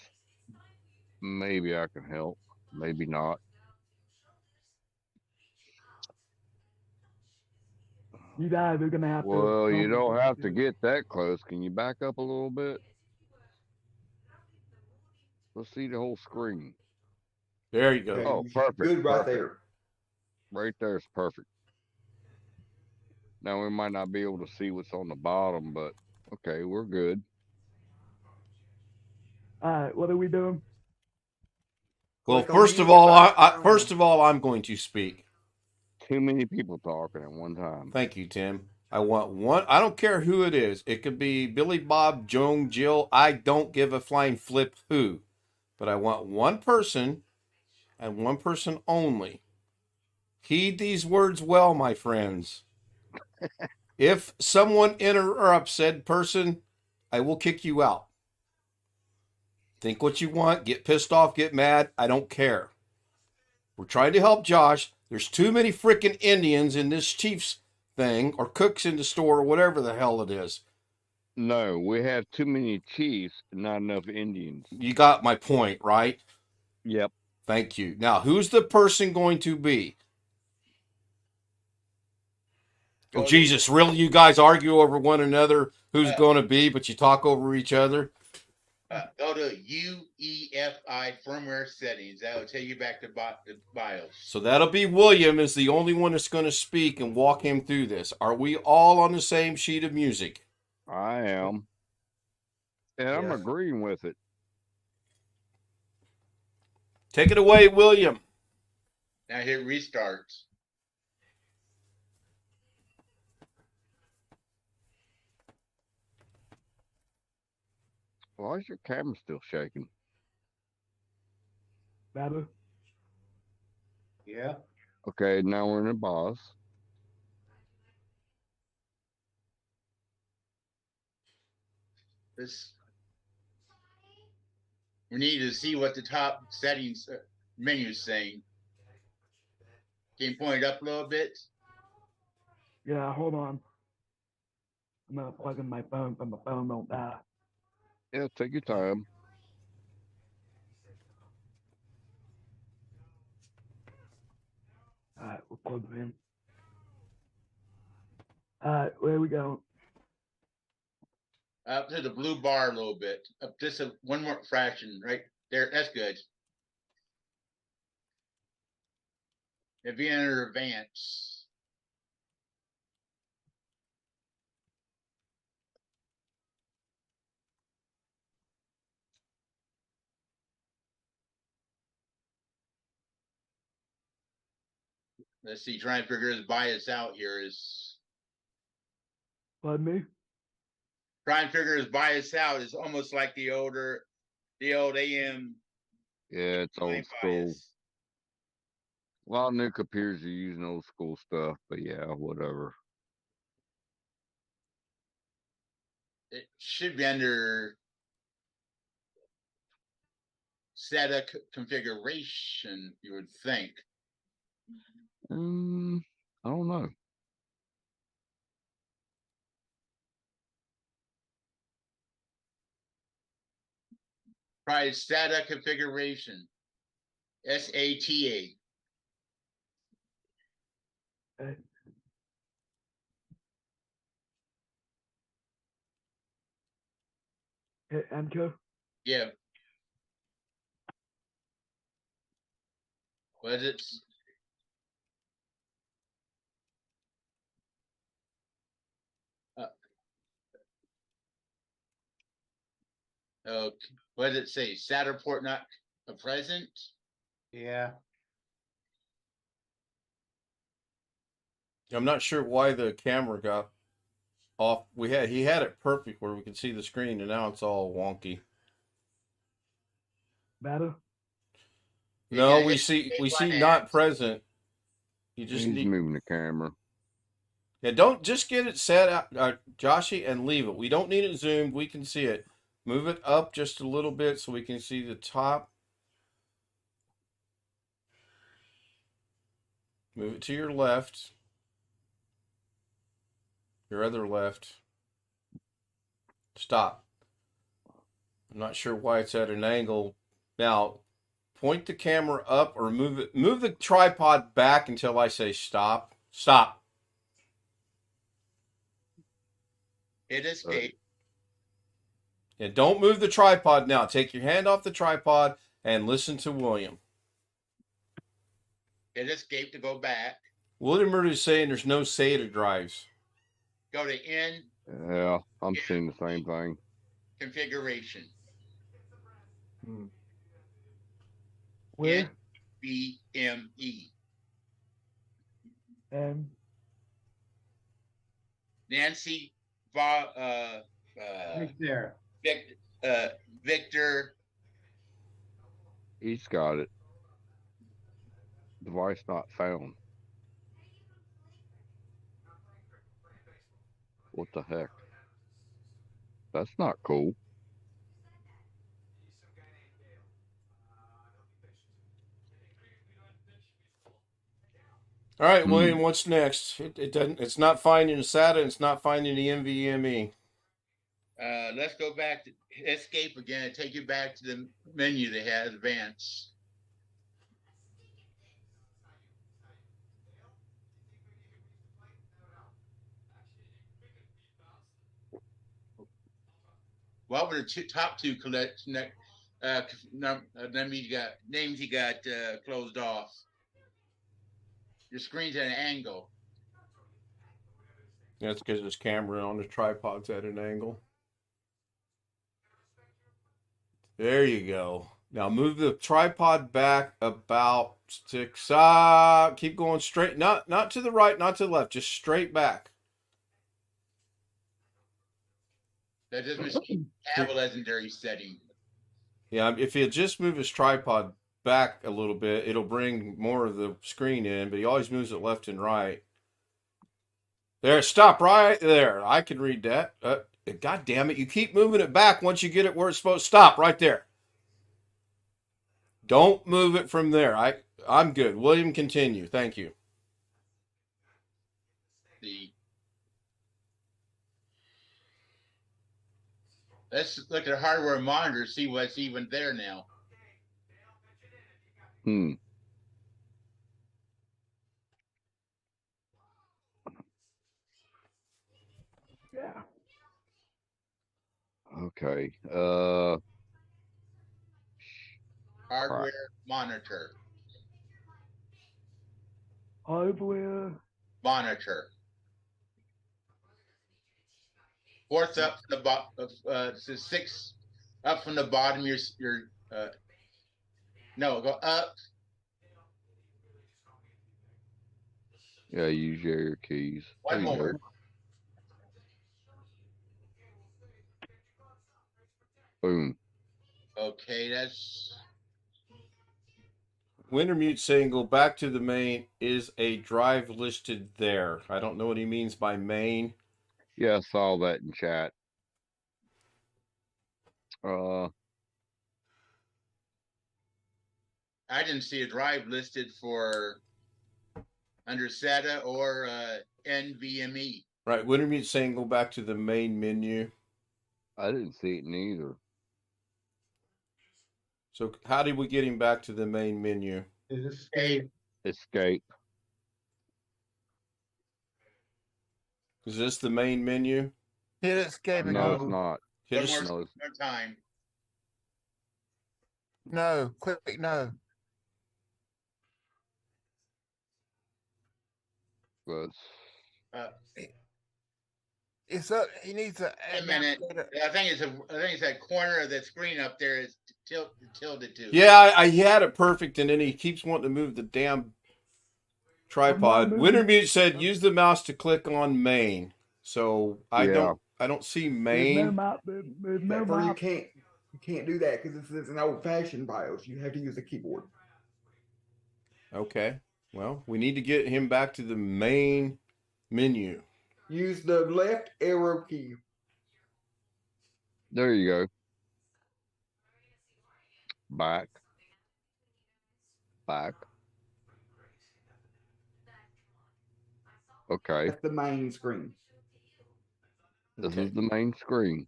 Speaker 4: Maybe I can help. Maybe not.
Speaker 3: You guys are gonna have to.
Speaker 4: Well, you don't have to get that close. Can you back up a little bit? Let's see the whole screen.
Speaker 2: There you go.
Speaker 5: Okay,
Speaker 4: Oh, perfect.
Speaker 5: Good right
Speaker 4: perfect.
Speaker 5: there.
Speaker 4: Right there is perfect. Now we might not be able to see what's on the bottom, but okay, we're good.
Speaker 3: All right, what are we doing?
Speaker 2: Well,
Speaker 5: Click on
Speaker 2: first
Speaker 5: the
Speaker 2: of all,
Speaker 5: UEFI
Speaker 2: I'm going to speak.
Speaker 4: Too many people talking at one time.
Speaker 2: Thank you, Tim. I want one. I don't care who it is. It could be Billy, Bob, Joan, Jill. I don't give a flying flip who. But I want one person and one person only. Heed these words well, my friends. If someone interrupts said person, I will kick you out. Think what you want, get pissed off, get mad. I don't care. We're trying to help Josh. There's too many freaking Indians in this Chiefs thing, or cooks in the store, or whatever the hell it is.
Speaker 4: No, we have too many chiefs, and not enough Indians.
Speaker 2: You got my point, right?
Speaker 4: Yep.
Speaker 2: Thank you. Now, who's the person going to be? Oh, Jesus, really? You guys argue over one another who's going to be, but you talk over each other?
Speaker 8: Go to UEFI firmware settings. That will take you back to BIOS.
Speaker 2: So that'll be William is the only one that's going to speak and walk him through this. Are we all on the same sheet of music?
Speaker 4: I am. And I'm
Speaker 5: Yes.
Speaker 4: agreeing with it.
Speaker 2: Take it away, William.
Speaker 8: Now hit restart.
Speaker 4: Why is your camera still shaking?
Speaker 3: Better?
Speaker 7: Yeah.
Speaker 4: Okay, now we're in the boss.
Speaker 8: This. We need to see what the top settings menu is saying. Can you point it up a little bit?
Speaker 3: Yeah, hold on. I'm gonna plug in my phone so my phone don't die.
Speaker 4: Yeah, take your time.
Speaker 3: Alright, we'll plug it in. Alright, where we go?
Speaker 8: Up to the blue bar a little bit. Up just one more fraction, right there. That's good. If you enter advance, let's see. Try and figure his bias out here.
Speaker 3: Pardon me?
Speaker 8: Try and figure his bias out is almost like the old AM.
Speaker 4: Yeah, it's old school. A lot of new computers are using old school stuff, but yeah, whatever.
Speaker 8: It should be under SATA configuration, you would think.
Speaker 4: I don't know.
Speaker 8: Try SATA configuration. SATA.
Speaker 3: Okay. Hit enter.
Speaker 8: Yeah. Was it? Okay. What did it say? SATA port not present?
Speaker 7: Yeah.
Speaker 2: I'm not sure why the camera got off. He had it perfect where we could see the screen, and now it's all wonky.
Speaker 3: Better?
Speaker 2: No,
Speaker 8: Yeah,
Speaker 2: we
Speaker 8: hit
Speaker 2: see
Speaker 8: one
Speaker 2: not
Speaker 8: X.
Speaker 2: present. You just
Speaker 4: He's
Speaker 2: need
Speaker 4: moving the camera.
Speaker 2: Yeah, don't just get it set out, Joshy, and leave it. We don't need it zoomed. We can see it. Move it up just a little bit so we can see the top. Move it to your left. Your other left. Stop. I'm not sure why it's at an angle. Now, point the camera up or move it. Move the tripod back until I say stop. Stop.
Speaker 8: Hit escape.
Speaker 2: And don't move the tripod now. Take your hand off the tripod and listen to William.
Speaker 8: Hit escape to go back.
Speaker 2: William is saying there's no SATA drives.
Speaker 8: Go to N
Speaker 4: Yeah, I'm seeing the same thing.
Speaker 8: configuration.
Speaker 3: Where?
Speaker 8: NVMe.
Speaker 3: And
Speaker 8: Nancy
Speaker 7: Right there.
Speaker 8: Victor.
Speaker 4: He's got it. Device not found. What the heck? That's not cool.
Speaker 2: All right,
Speaker 4: Hmm.
Speaker 2: William, what's next? It doesn't. It's not finding SATA. It's not finding the NVMe.
Speaker 8: Let's go back to escape again and take you back to the menu that has advanced. What were the top two names you got closed off? Your screen's at an angle.
Speaker 2: That's because this camera on the tripod's at an angle. There you go. Now move the tripod back about 6. Keep going straight. Not to the right, not to the left. Just straight back.
Speaker 8: That doesn't have a legendary setting.
Speaker 2: Yeah, if he'll just move his tripod back a little bit, it'll bring more of the screen in, but he always moves it left and right. There, stop right there. I can read that. God damn it, you keep moving it back once you get it where it's supposed to stop, right there. Don't move it from there. I'm good. William, continue. Thank you.
Speaker 8: Let's look at the hardware monitor, see what's even there now.
Speaker 4: Hmm.
Speaker 3: Yeah.
Speaker 4: Okay.
Speaker 8: Hardware monitor.
Speaker 3: Hardware.
Speaker 8: Monitor. Fourth up from the bottom. 6 up from the bottom. No, go up.
Speaker 4: Yeah, use your keys.
Speaker 8: One more.
Speaker 4: Boom.
Speaker 8: Okay, that's
Speaker 2: Wintermute saying go back to the main is a drive listed there. I don't know what he means by main.
Speaker 4: Yeah, I saw that in chat.
Speaker 8: I didn't see a drive listed for under SATA or NVMe.
Speaker 2: Right, Wintermute saying go back to the main menu.
Speaker 4: I didn't see it neither.
Speaker 2: So how did we get him back to the main menu?
Speaker 7: Escape.
Speaker 4: Escape.
Speaker 2: Is this the main menu?
Speaker 6: Hit escape and
Speaker 4: No,
Speaker 6: go.
Speaker 4: it's not.
Speaker 2: Hit
Speaker 8: One
Speaker 2: us.
Speaker 8: more time.
Speaker 6: No, click no.
Speaker 4: But
Speaker 6: It's up. He needs to.
Speaker 8: A minute. I think it's that corner of the screen up there is tilted to.
Speaker 2: Yeah, I had it perfect, and then he keeps wanting to move the damn tripod. Wintermute said use the mouse to click on main. So I don't see main.
Speaker 5: You can't do that because this is an old-fashioned BIOS. You have to use a keyboard.
Speaker 2: Okay. Well, we need to get him back to the main menu.
Speaker 5: Use the left arrow key.
Speaker 4: There you go. Back. Okay.
Speaker 5: That's the main screen.
Speaker 4: This is the main screen.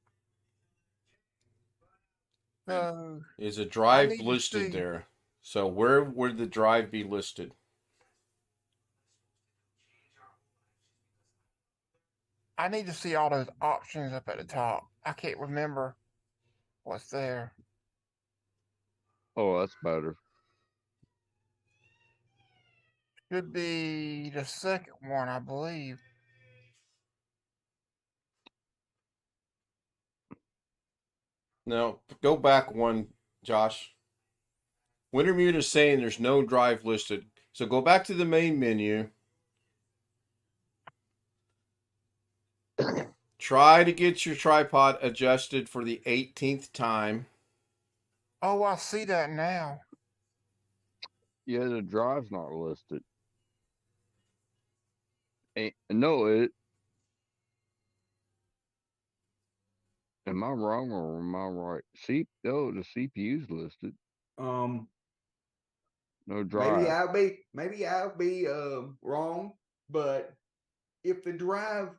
Speaker 2: Is a drive listed there? So where would the drive be listed?
Speaker 6: I need to see all those options up at the top. I can't remember what's there.
Speaker 4: Oh, that's better.
Speaker 6: Should be the second one, I believe.
Speaker 2: No, go back one, Josh. Wintermute is saying there's no drive listed. So go back to the main menu. Try to get your tripod adjusted for the 18th time.
Speaker 6: Oh, I see that now.
Speaker 4: Yeah, the drive's not listed. No, Am I wrong or am I right? Oh, the CPU's listed.
Speaker 5: Um,
Speaker 4: No drive.
Speaker 5: maybe I'll be wrong, but if the drive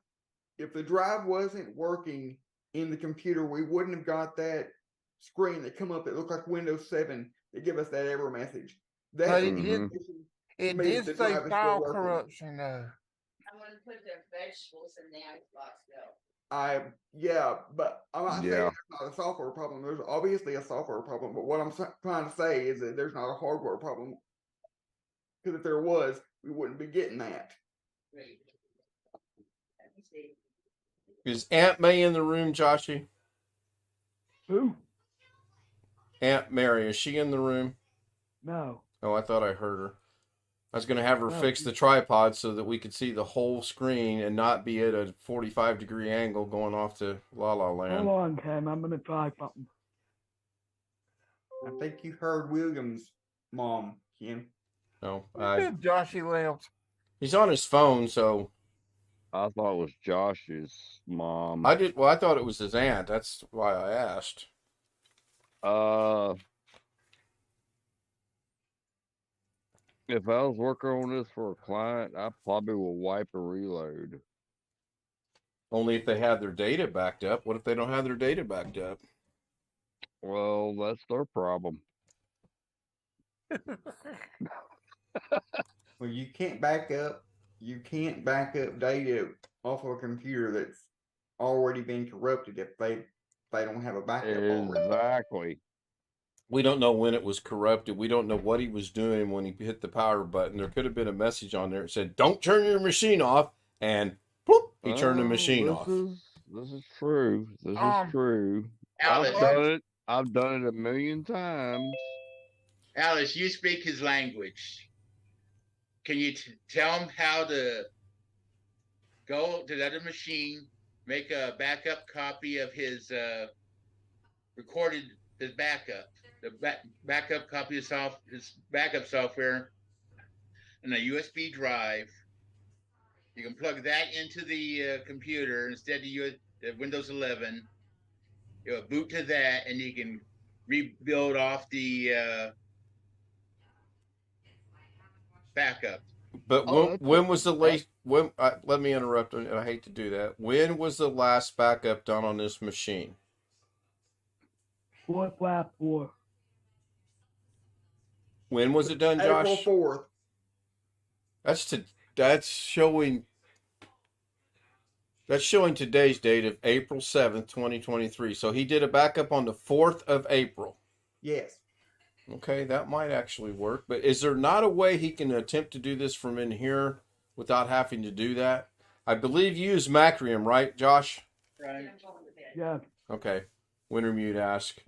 Speaker 5: wasn't working in the computer, we wouldn't have got that screen that come up that looked like Windows 7 that give us that error message.
Speaker 6: But
Speaker 5: That
Speaker 6: it did.
Speaker 5: indication to
Speaker 6: It
Speaker 5: me
Speaker 6: did
Speaker 5: that the
Speaker 6: say
Speaker 5: drive is still
Speaker 6: file
Speaker 5: working.
Speaker 6: corruption though.
Speaker 9: I'm gonna put their vegetables in the icebox though.
Speaker 5: But I'm not saying
Speaker 4: Yeah.
Speaker 5: there's not a software problem. There's obviously a software problem, but what I'm trying to say is that there's not a hardware problem. Because if there was, we wouldn't be getting that.
Speaker 9: Great. Let me see.
Speaker 2: Is Aunt May in the room, Joshy?
Speaker 3: Who?
Speaker 2: Aunt Mary, is she in the room?
Speaker 3: No.
Speaker 2: Oh, I thought I heard her. I was going to have her
Speaker 3: No.
Speaker 2: fix the tripod so that we could see the whole screen and not be at a 45-degree angle going off to La La Land.
Speaker 3: Hold on, Ken. I'm gonna try something.
Speaker 5: I think you heard William's mom, Ken.
Speaker 2: No,
Speaker 6: Joshy left.
Speaker 2: he's on his phone, so
Speaker 4: I thought it was Josh's mom.
Speaker 2: I thought it was his aunt. That's why I asked.
Speaker 4: If I was working on this for a client, I probably will wipe and reload.
Speaker 2: Only if they have their data backed up. What if they don't have their data backed up?
Speaker 4: Well, that's their problem.
Speaker 5: Well, you can't back up data off of a computer that's already been corrupted if they don't have a backup already.
Speaker 4: Exactly.
Speaker 2: We don't know when it was corrupted. We don't know what he was doing when he hit the power button. There could have been a message on there that said, "Don't turn your machine off," and whoop, he turned the machine off.
Speaker 4: This is true. This is true.
Speaker 8: Alice,
Speaker 4: I've done it a million times.
Speaker 8: Alice, you speak his language. Can you tell him how to go to the other machine, make a backup copy of his his backup, backup copy of his backup software, and a USB drive. You can plug that into the computer instead of the Windows 11. You'll boot to that, and you can rebuild off the backup.
Speaker 2: But when was the last? Let me interrupt, and I hate to do that. When was the last backup done on this machine?
Speaker 3: 4/4.
Speaker 2: When was it done, Josh?
Speaker 5: April 4th.
Speaker 2: That's showing today's date of April 7th, 2023. So he did a backup on the 4th of April.
Speaker 5: Yes.
Speaker 2: Okay, that might actually work. But is there not a way he can attempt to do this from in here without having to do that? I believe you use Macrium, right, Josh?
Speaker 8: Right.
Speaker 3: Yeah.
Speaker 2: Okay. Wintermute ask.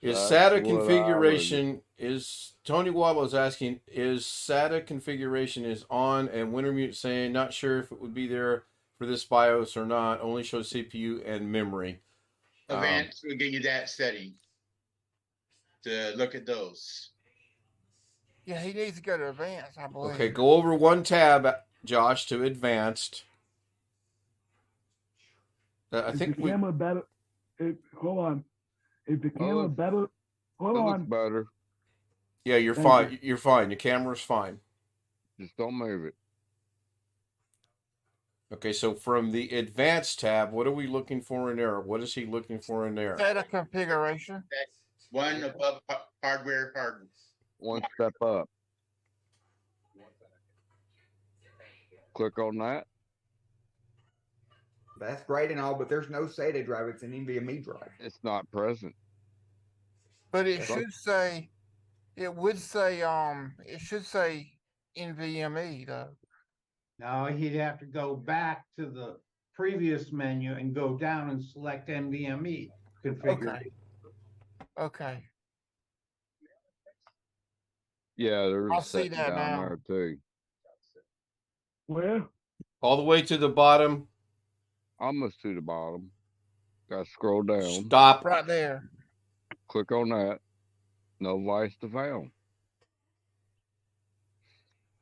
Speaker 2: Is
Speaker 4: That's
Speaker 2: SATA
Speaker 4: what
Speaker 2: configuration Tony Waddle is asking, is SATA configuration is on, and Wintermute saying not sure if it would be there for this BIOS or not, only shows CPU and memory.
Speaker 8: Advanced will give you that setting to look at those.
Speaker 6: Yeah, he needs to go to advanced, I believe.
Speaker 2: Okay, go over one tab, Josh, to advanced. I think
Speaker 3: the camera better. Hold on. Is the camera better? Hold on.
Speaker 4: Looks better.
Speaker 2: Yeah, you're
Speaker 3: Thank
Speaker 2: fine.
Speaker 3: you.
Speaker 2: You're fine. Your camera's fine.
Speaker 4: Just don't move it.
Speaker 2: Okay, so from the advanced tab, what are we looking for in there? What is he looking for in there?
Speaker 6: Data configuration.
Speaker 8: That's one above hardware.
Speaker 4: One step up. Click on that.
Speaker 5: That's great and all, but there's no SATA drive. It's an NVMe drive.
Speaker 4: It's not present.
Speaker 6: But it should say, it should say NVMe though.
Speaker 7: No, he'd have to go back to the previous menu and go down and select NVMe configuration.
Speaker 6: Okay.
Speaker 4: Yeah, there's
Speaker 6: I'll
Speaker 4: a
Speaker 6: see
Speaker 4: setting
Speaker 6: that
Speaker 4: down
Speaker 6: now.
Speaker 4: there too.
Speaker 3: Where?
Speaker 2: All the way to the bottom.
Speaker 4: Almost to the bottom. Got to scroll down.
Speaker 2: Stop.
Speaker 6: Right there.
Speaker 4: Click on that. No device to found.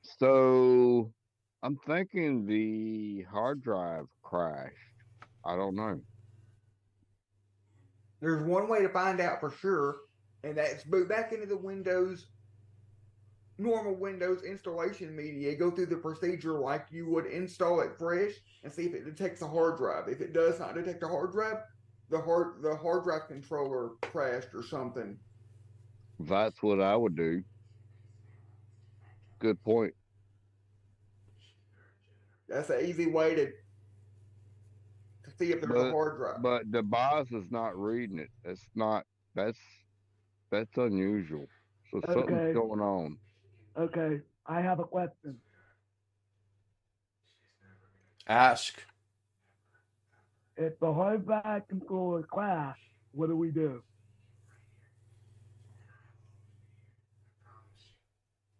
Speaker 4: So I'm thinking the hard drive crashed. I don't know.
Speaker 5: There's one way to find out for sure, and that's boot back into the normal Windows installation media, go through the procedure like you would install it fresh, and see if it detects a hard drive. If it does not detect a hard drive, the hard drive controller crashed or something.
Speaker 4: That's what I would do. Good point.
Speaker 5: That's an easy way to see if there's a hard drive.
Speaker 4: But the BIOS is not reading it. That's unusual. So something's
Speaker 3: Okay.
Speaker 4: going on.
Speaker 3: Okay, I have a question.
Speaker 2: Ask.
Speaker 3: If the hard drive controller crashed, what do we do?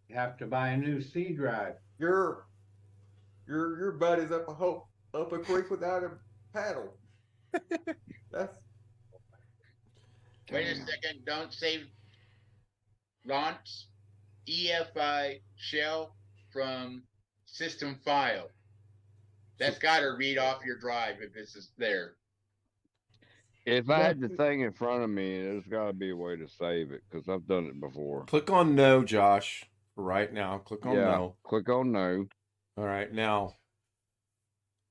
Speaker 7: You have to buy a new C drive.
Speaker 5: Your butt is up a creek without a paddle. That's
Speaker 8: Wait a second. Don't save launch EFI shell from system file. That's got to read off your drive if this is there.
Speaker 4: If I had the thing in front of me, there's got to be a way to save it because I've done it before.
Speaker 2: Click on no, Josh. Right now, click on no.
Speaker 4: Click on no.
Speaker 2: All right, now.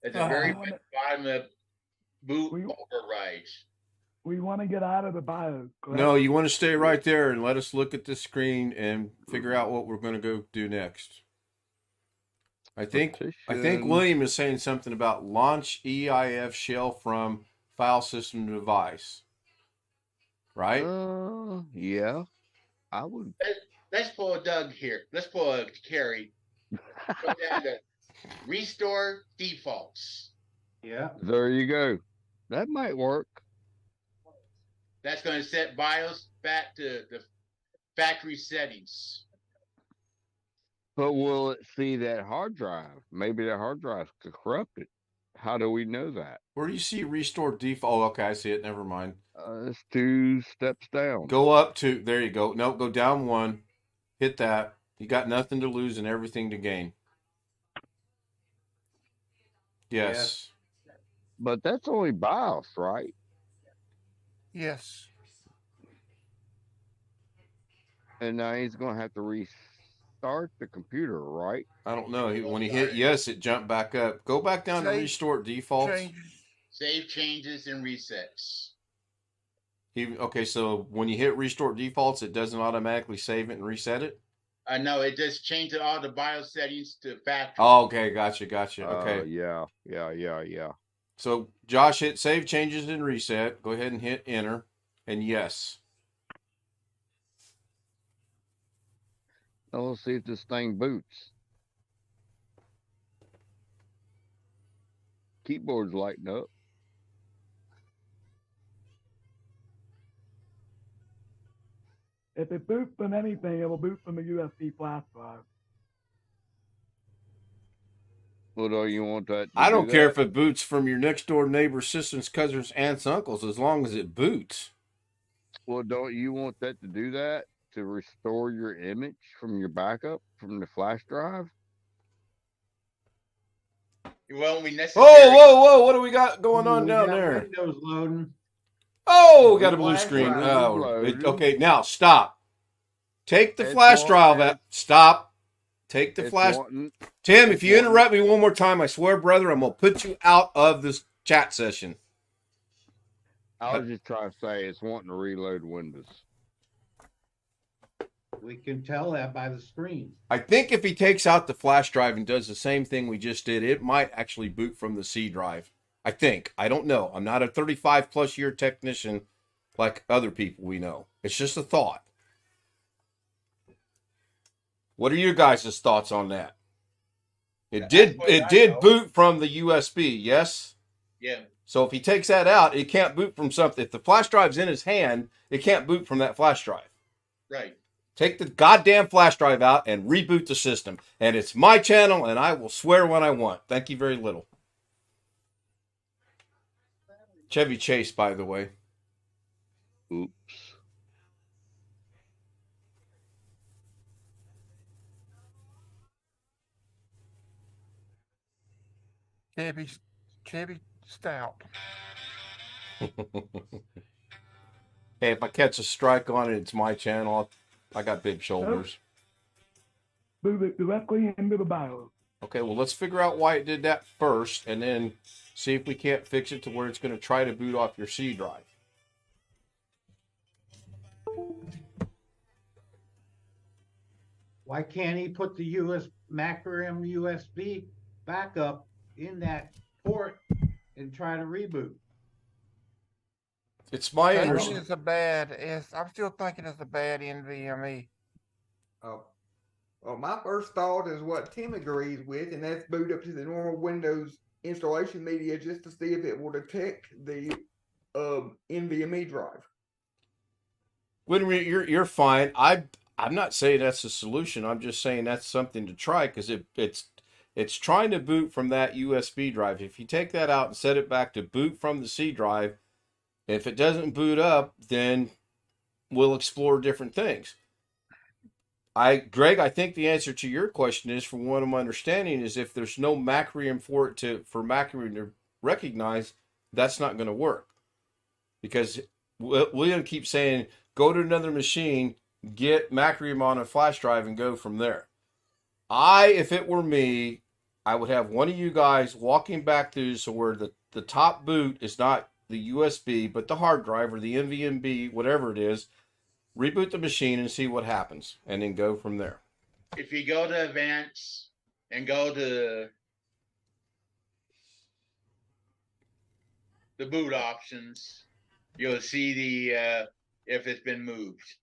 Speaker 8: At the very bottom of boot overrides.
Speaker 3: We want to get out of the BIOS. Correct?
Speaker 2: No, you want to stay right there and let us look at the screen and figure out what we're going to go do next. I think William is saying something about launch EIF shell from file system device. Right?
Speaker 4: Yeah. I would.
Speaker 8: Let's pull a Doug here. Let's pull a Carrie. Go down to restore defaults.
Speaker 7: Yeah.
Speaker 4: There you go. That might work.
Speaker 8: That's going to set BIOS back to the factory settings.
Speaker 4: But will it see that hard drive? Maybe that hard drive's corrupted. How do we know that?
Speaker 2: Where do you see restore default? Oh, okay, I see it. Never mind.
Speaker 4: It's 2 steps down.
Speaker 2: Go up to, there you go. No, go down 1. Hit that. You got nothing to lose and everything to gain. Yes.
Speaker 4: But that's only BIOS, right?
Speaker 6: Yes.
Speaker 4: And now he's going to have to restart the computer, right?
Speaker 2: I don't know. When he hit yes, it jumped back up. Go back down to restore defaults.
Speaker 8: Save changes and resets.
Speaker 2: Okay, so when you hit restore defaults, it doesn't automatically save it and reset it?
Speaker 8: No, it just changes all the BIOS settings to factory.
Speaker 2: Oh, okay, gotcha. Okay.
Speaker 4: Yeah.
Speaker 2: So Josh hit save changes and reset. Go ahead and hit enter and yes.
Speaker 4: Now let's see if this thing boots. Keyboard's lighting up.
Speaker 3: If it boots from anything, it will boot from a USB flash drive.
Speaker 4: Well, do you want that?
Speaker 2: I don't care if it boots from your next door neighbor's sisters, cousins, aunts, uncles, as long as it boots.
Speaker 4: Well, don't you want that to do that? To restore your image from your backup from the flash drive?
Speaker 8: It won't be necessary.
Speaker 2: Whoa! What do we got going on down there?
Speaker 7: Windows loading.
Speaker 2: Oh, we got a blue screen. Okay, now stop. Take the flash drive out. Stop. Take the flash. Tim, if you interrupt me one more time, I swear, brother, I'm going to put you out of this chat session.
Speaker 4: I was just trying to say it's wanting to reload Windows.
Speaker 7: We can tell that by the screen.
Speaker 2: I think if he takes out the flash drive and does the same thing we just did, it might actually boot from the C drive. I think. I don't know. I'm not a 35-plus year technician like other people we know. It's just a thought. What are your guys' thoughts on that? It did boot from the USB, yes?
Speaker 8: Yeah.
Speaker 2: So if he takes that out, it can't boot from something. If the flash drive's in his hand, it can't boot from that flash drive.
Speaker 8: Right.
Speaker 2: Take the goddamn flash drive out and reboot the system. And it's my channel, and I will swear when I want. Thank you very little. Chevy Chase, by the way.
Speaker 4: Oops.
Speaker 6: Chevy Stout.
Speaker 2: Hey, if I catch a strike on it, it's my channel. I got big shoulders.
Speaker 3: Boot it directly into the BIOS.
Speaker 2: Okay, well, let's figure out why it did that first, and then see if we can't fix it to where it's going to try to boot off your C drive.
Speaker 7: Why can't he put the Macrium USB backup in that port and try to reboot?
Speaker 2: It's my
Speaker 6: Maybe
Speaker 2: understanding.
Speaker 6: it's a bad. I'm still thinking it's a bad NVMe.
Speaker 5: Oh, well, my first thought is what Tim agrees with, and that's boot up to the normal Windows installation media just to see if it will detect the NVMe drive.
Speaker 2: When you're fine. I'm not saying that's a solution. I'm just saying that's something to try because it's trying to boot from that USB drive. If you take that out and set it back to boot from the C drive, if it doesn't boot up, then we'll explore different things. Greg, I think the answer to your question is, from what I'm understanding, is if there's no Macrium for Macrium to recognize, that's not going to work. Because William keeps saying, go to another machine, get Macrium on a flash drive, and go from there. If it were me, I would have one of you guys walking back through so where the top boot is not the USB, but the hard drive or the NVMe, whatever it is. Reboot the machine and see what happens, and then go from there.
Speaker 8: If you go to Advanced and go to the boot options, you'll see the if it's been moved.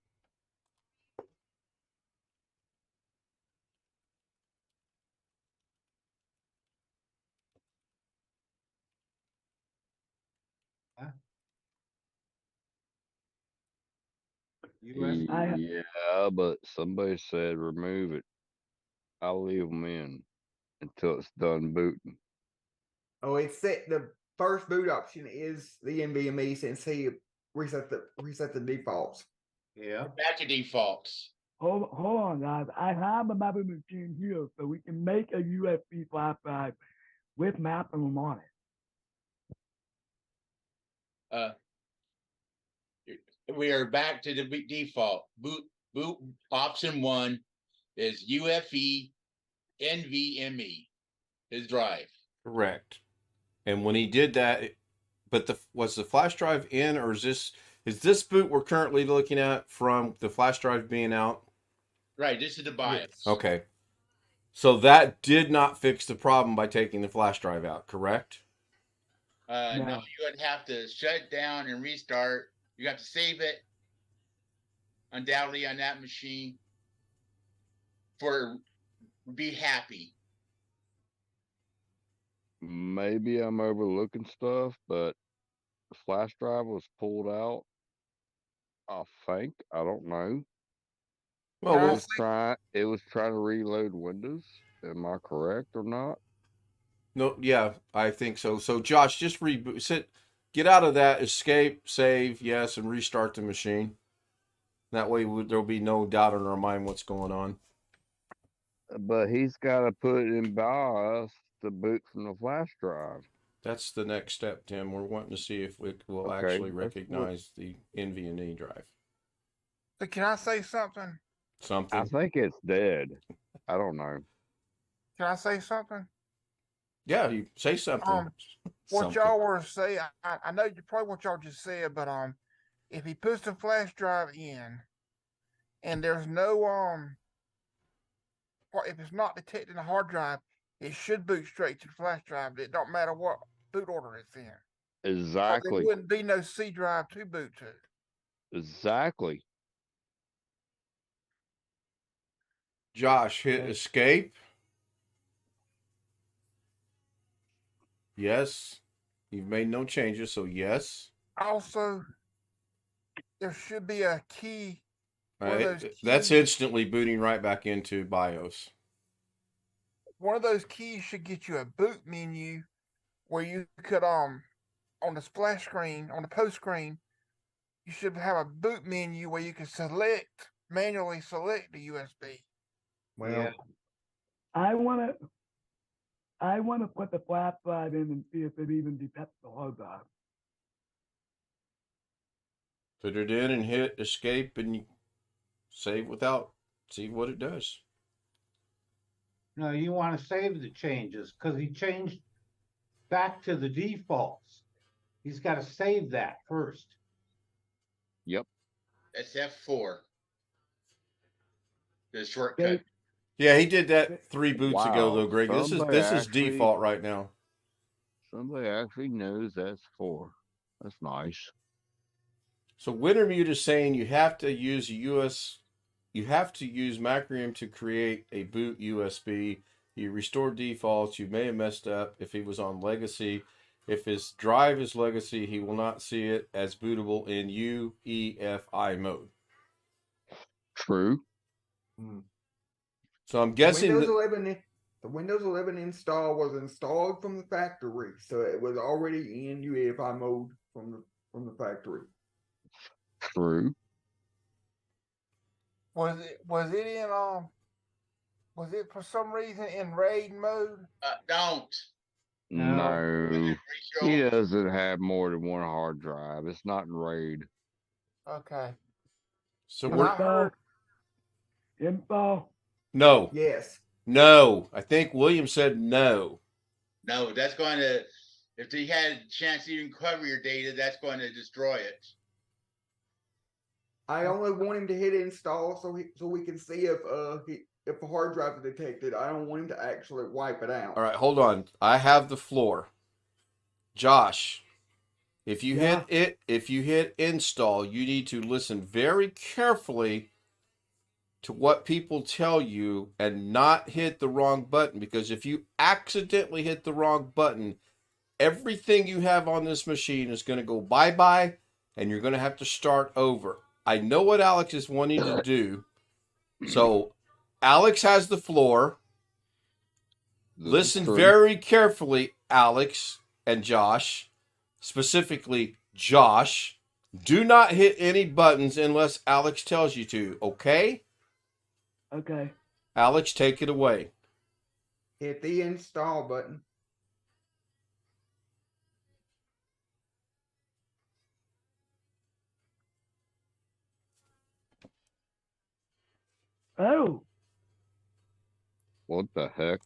Speaker 4: Yeah, but somebody said remove it. I'll leave them in until it's done booting.
Speaker 5: Oh, it's set. The first boot option is the NVMe since he reset the defaults.
Speaker 7: Yeah.
Speaker 8: Back to defaults.
Speaker 3: Hold on, guys. I have a mapping machine here, so we can make a USB flash drive with mapping on it.
Speaker 8: We are back to the default. Boot option 1 is UFE NVMe, his drive.
Speaker 2: Correct. And when he did that, but was the flash drive in, or is this boot we're currently looking at from the flash drive being out?
Speaker 8: Right, this is the BIOS.
Speaker 2: Okay. So that did not fix the problem by taking the flash drive out, correct?
Speaker 8: No, you would have to shut it down and restart. You have to save it undoubtedly on that machine for be happy.
Speaker 4: Maybe I'm overlooking stuff, but the flash drive was pulled out. I think. I don't know.
Speaker 2: Well,
Speaker 4: it was trying to reload Windows. Am I correct or not?
Speaker 2: No, yeah, I think so. So Josh, just reboot, get out of that, escape, save, yes, and restart the machine. That way there'll be no doubt in our mind what's going on.
Speaker 4: But he's got to put it in BIOS to boot from the flash drive.
Speaker 2: That's the next step, Tim. We're wanting to see if it will actually recognize the NVMe drive.
Speaker 6: So can I say something?
Speaker 4: I think it's dead. I don't know.
Speaker 6: Can I say something?
Speaker 2: Yeah, you say something.
Speaker 6: What y'all were saying, I know you probably what y'all just said, but if he puts the flash drive in, and there's no if it's not detecting the hard drive, it should boot straight to the flash drive. It don't matter what boot order it's in.
Speaker 4: Exactly.
Speaker 6: There wouldn't be no C drive to boot to.
Speaker 4: Exactly.
Speaker 2: Josh, hit escape. Yes. You've made no changes, so yes.
Speaker 6: Also, there should be a key.
Speaker 2: That's instantly booting right back into BIOS.
Speaker 6: One of those keys should get you a boot menu where you could on the splash screen, on the post screen, you should have a boot menu where you can manually select the USB.
Speaker 5: Well,
Speaker 7: Yeah.
Speaker 3: I wanna put the flash drive in and see if it even detects the hard drive.
Speaker 2: Put it in and hit escape and you save without. See what it does.
Speaker 7: No, you want to save the changes because he changed back to the defaults. He's got to save that first.
Speaker 4: Yep.
Speaker 8: That's F4. The shortcut.
Speaker 3: Okay.
Speaker 2: Yeah, he did that 3 boots ago
Speaker 4: Wow,
Speaker 2: though, Greg. This
Speaker 4: somebody
Speaker 2: is
Speaker 4: actually-
Speaker 2: default right now.
Speaker 4: Somebody actually knows that's 4. That's nice.
Speaker 2: So Wintermute is saying you have to use Macrium to create a boot USB. You restore defaults. You may have messed up if he was on legacy. If his drive is legacy, he will not see it as bootable in UEFI mode.
Speaker 4: True.
Speaker 2: So I'm guessing
Speaker 5: The Windows 11 install was installed from the factory, so it was already in UEFI mode from the factory.
Speaker 4: True.
Speaker 6: Was it for some reason in raid mode?
Speaker 8: Don't.
Speaker 4: No.
Speaker 8: Show
Speaker 4: He
Speaker 8: 'em.
Speaker 4: doesn't have more than one hard drive. It's not in RAID.
Speaker 6: Okay.
Speaker 2: so
Speaker 6: And
Speaker 2: we're
Speaker 6: I heard
Speaker 3: Info.
Speaker 2: no.
Speaker 5: Yes.
Speaker 2: No. I think William said no.
Speaker 8: No, that's going to, if he had a chance to even cover your data, that's going to destroy it.
Speaker 5: I only want him to hit install so we can see if a hard drive is detected. I don't want him to actually wipe it out.
Speaker 2: All right, hold on. I have the floor. Josh, if you
Speaker 3: Yeah.
Speaker 2: hit install, you need to listen very carefully to what people tell you and not hit the wrong button, because if you accidentally hit the wrong button, everything you have on this machine is going to go bye-bye and you're going to have to start over. I know what Alex is wanting to do. So Alex has the floor. Listen very carefully, Alex and Josh, specifically Josh. Do not hit any buttons unless Alex tells you to, okay?
Speaker 3: Okay.
Speaker 2: Alex, take it away.
Speaker 5: Hit the install button.
Speaker 3: Oh.
Speaker 4: What the heck?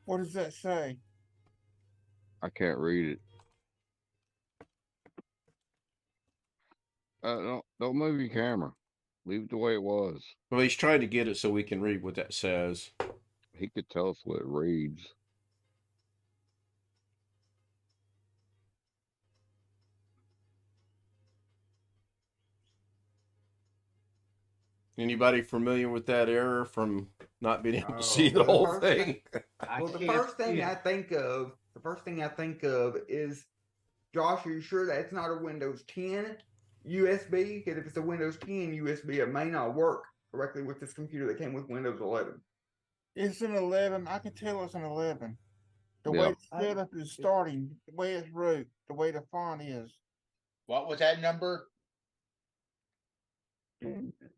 Speaker 6: what does that say?
Speaker 4: I can't read it. Don't move your camera. Leave it the way it was.
Speaker 2: Well, he's trying to get it so we can read what that says.
Speaker 4: He could tell us what it reads.
Speaker 2: Anybody familiar with that error from not being able to
Speaker 5: Oh,
Speaker 2: see the
Speaker 5: well, the
Speaker 2: whole
Speaker 5: first
Speaker 2: thing?
Speaker 5: Well, the
Speaker 7: can't
Speaker 5: first
Speaker 7: see
Speaker 5: thing
Speaker 7: it.
Speaker 5: I think of is, Josh, are you sure that's not a Windows 10 USB? Because if it's a Windows 10 USB, it may not work correctly with this computer that came with Windows 11.
Speaker 6: It's an 11. I can tell it's an 11. The
Speaker 4: Yeah.
Speaker 6: way it's set up is starting, the way it's wrote, the way the font is.
Speaker 8: What was that number?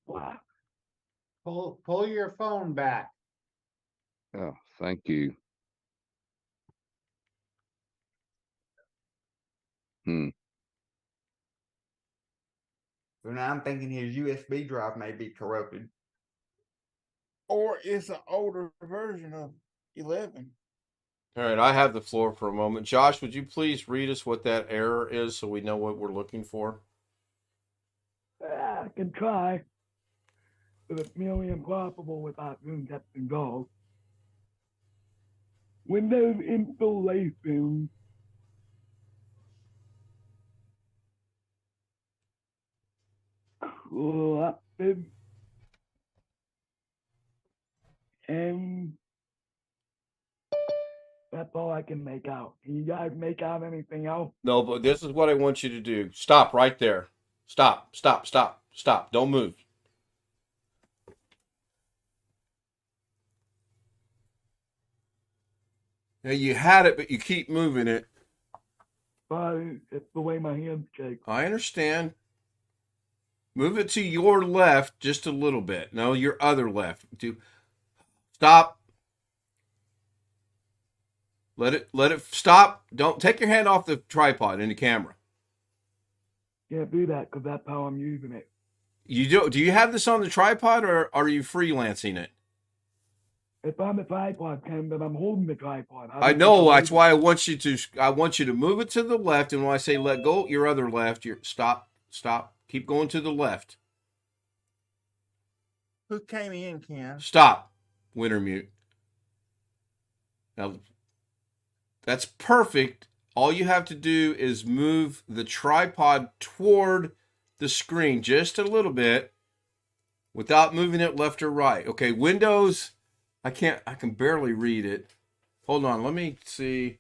Speaker 3: Wow.
Speaker 7: Pull your phone back.
Speaker 4: Oh, thank you.
Speaker 5: So now I'm thinking his USB drive may be corrupted.
Speaker 6: Or it's an older version of 11.
Speaker 2: All right, I have the floor for a moment. Josh, would you please read us what that error is so we know what we're looking for?
Speaker 3: I can try. But it's nearly impossible without doing that involved. Windows installation. Corrupted. And that's all I can make out. Can you guys make out anything else?
Speaker 2: No, but this is what I want you to do. Stop right there. Stop, stop, stop, stop. Don't move. Now you had it, but you keep moving it.
Speaker 3: But it's the way my hands shake.
Speaker 2: I understand. Move it to your left just a little bit. No, your other left. Stop. Let it stop. Don't take your hand off the tripod in the camera.
Speaker 3: Can't do that because that's how I'm using it.
Speaker 2: You do you have this on the tripod or are you freelancing it?
Speaker 3: It's on the tripod, Ken, but I'm holding the tripod.
Speaker 2: I know, that's why I want you to move it to the left, and when I say let go, your other left, stop, keep going to the left.
Speaker 6: Who came in, Ken?
Speaker 2: Stop. Winter mute. Now that's perfect. All you have to do is move the tripod toward the screen just a little bit without moving it left or right. Okay, Windows, I can barely read it. Hold on, let me see.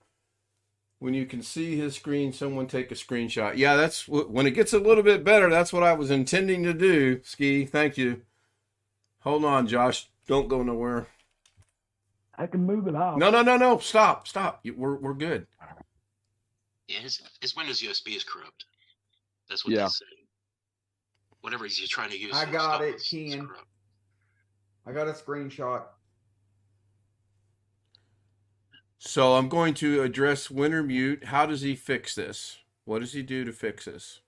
Speaker 2: When you can see his screen, someone take a screenshot. Yeah, that's when it gets a little bit better. That's what I was intending to do. Ski, thank you. Hold on, Josh. Don't go nowhere.
Speaker 3: I can move it out.
Speaker 2: No. Stop. We're good.
Speaker 10: Yeah, his Windows USB is corrupt. That's what they say. Whatever he's trying to use.
Speaker 5: I got it, Ken. I got a screenshot.
Speaker 2: So I'm going to address Winter Mute. How does he fix this? What does he do to fix this?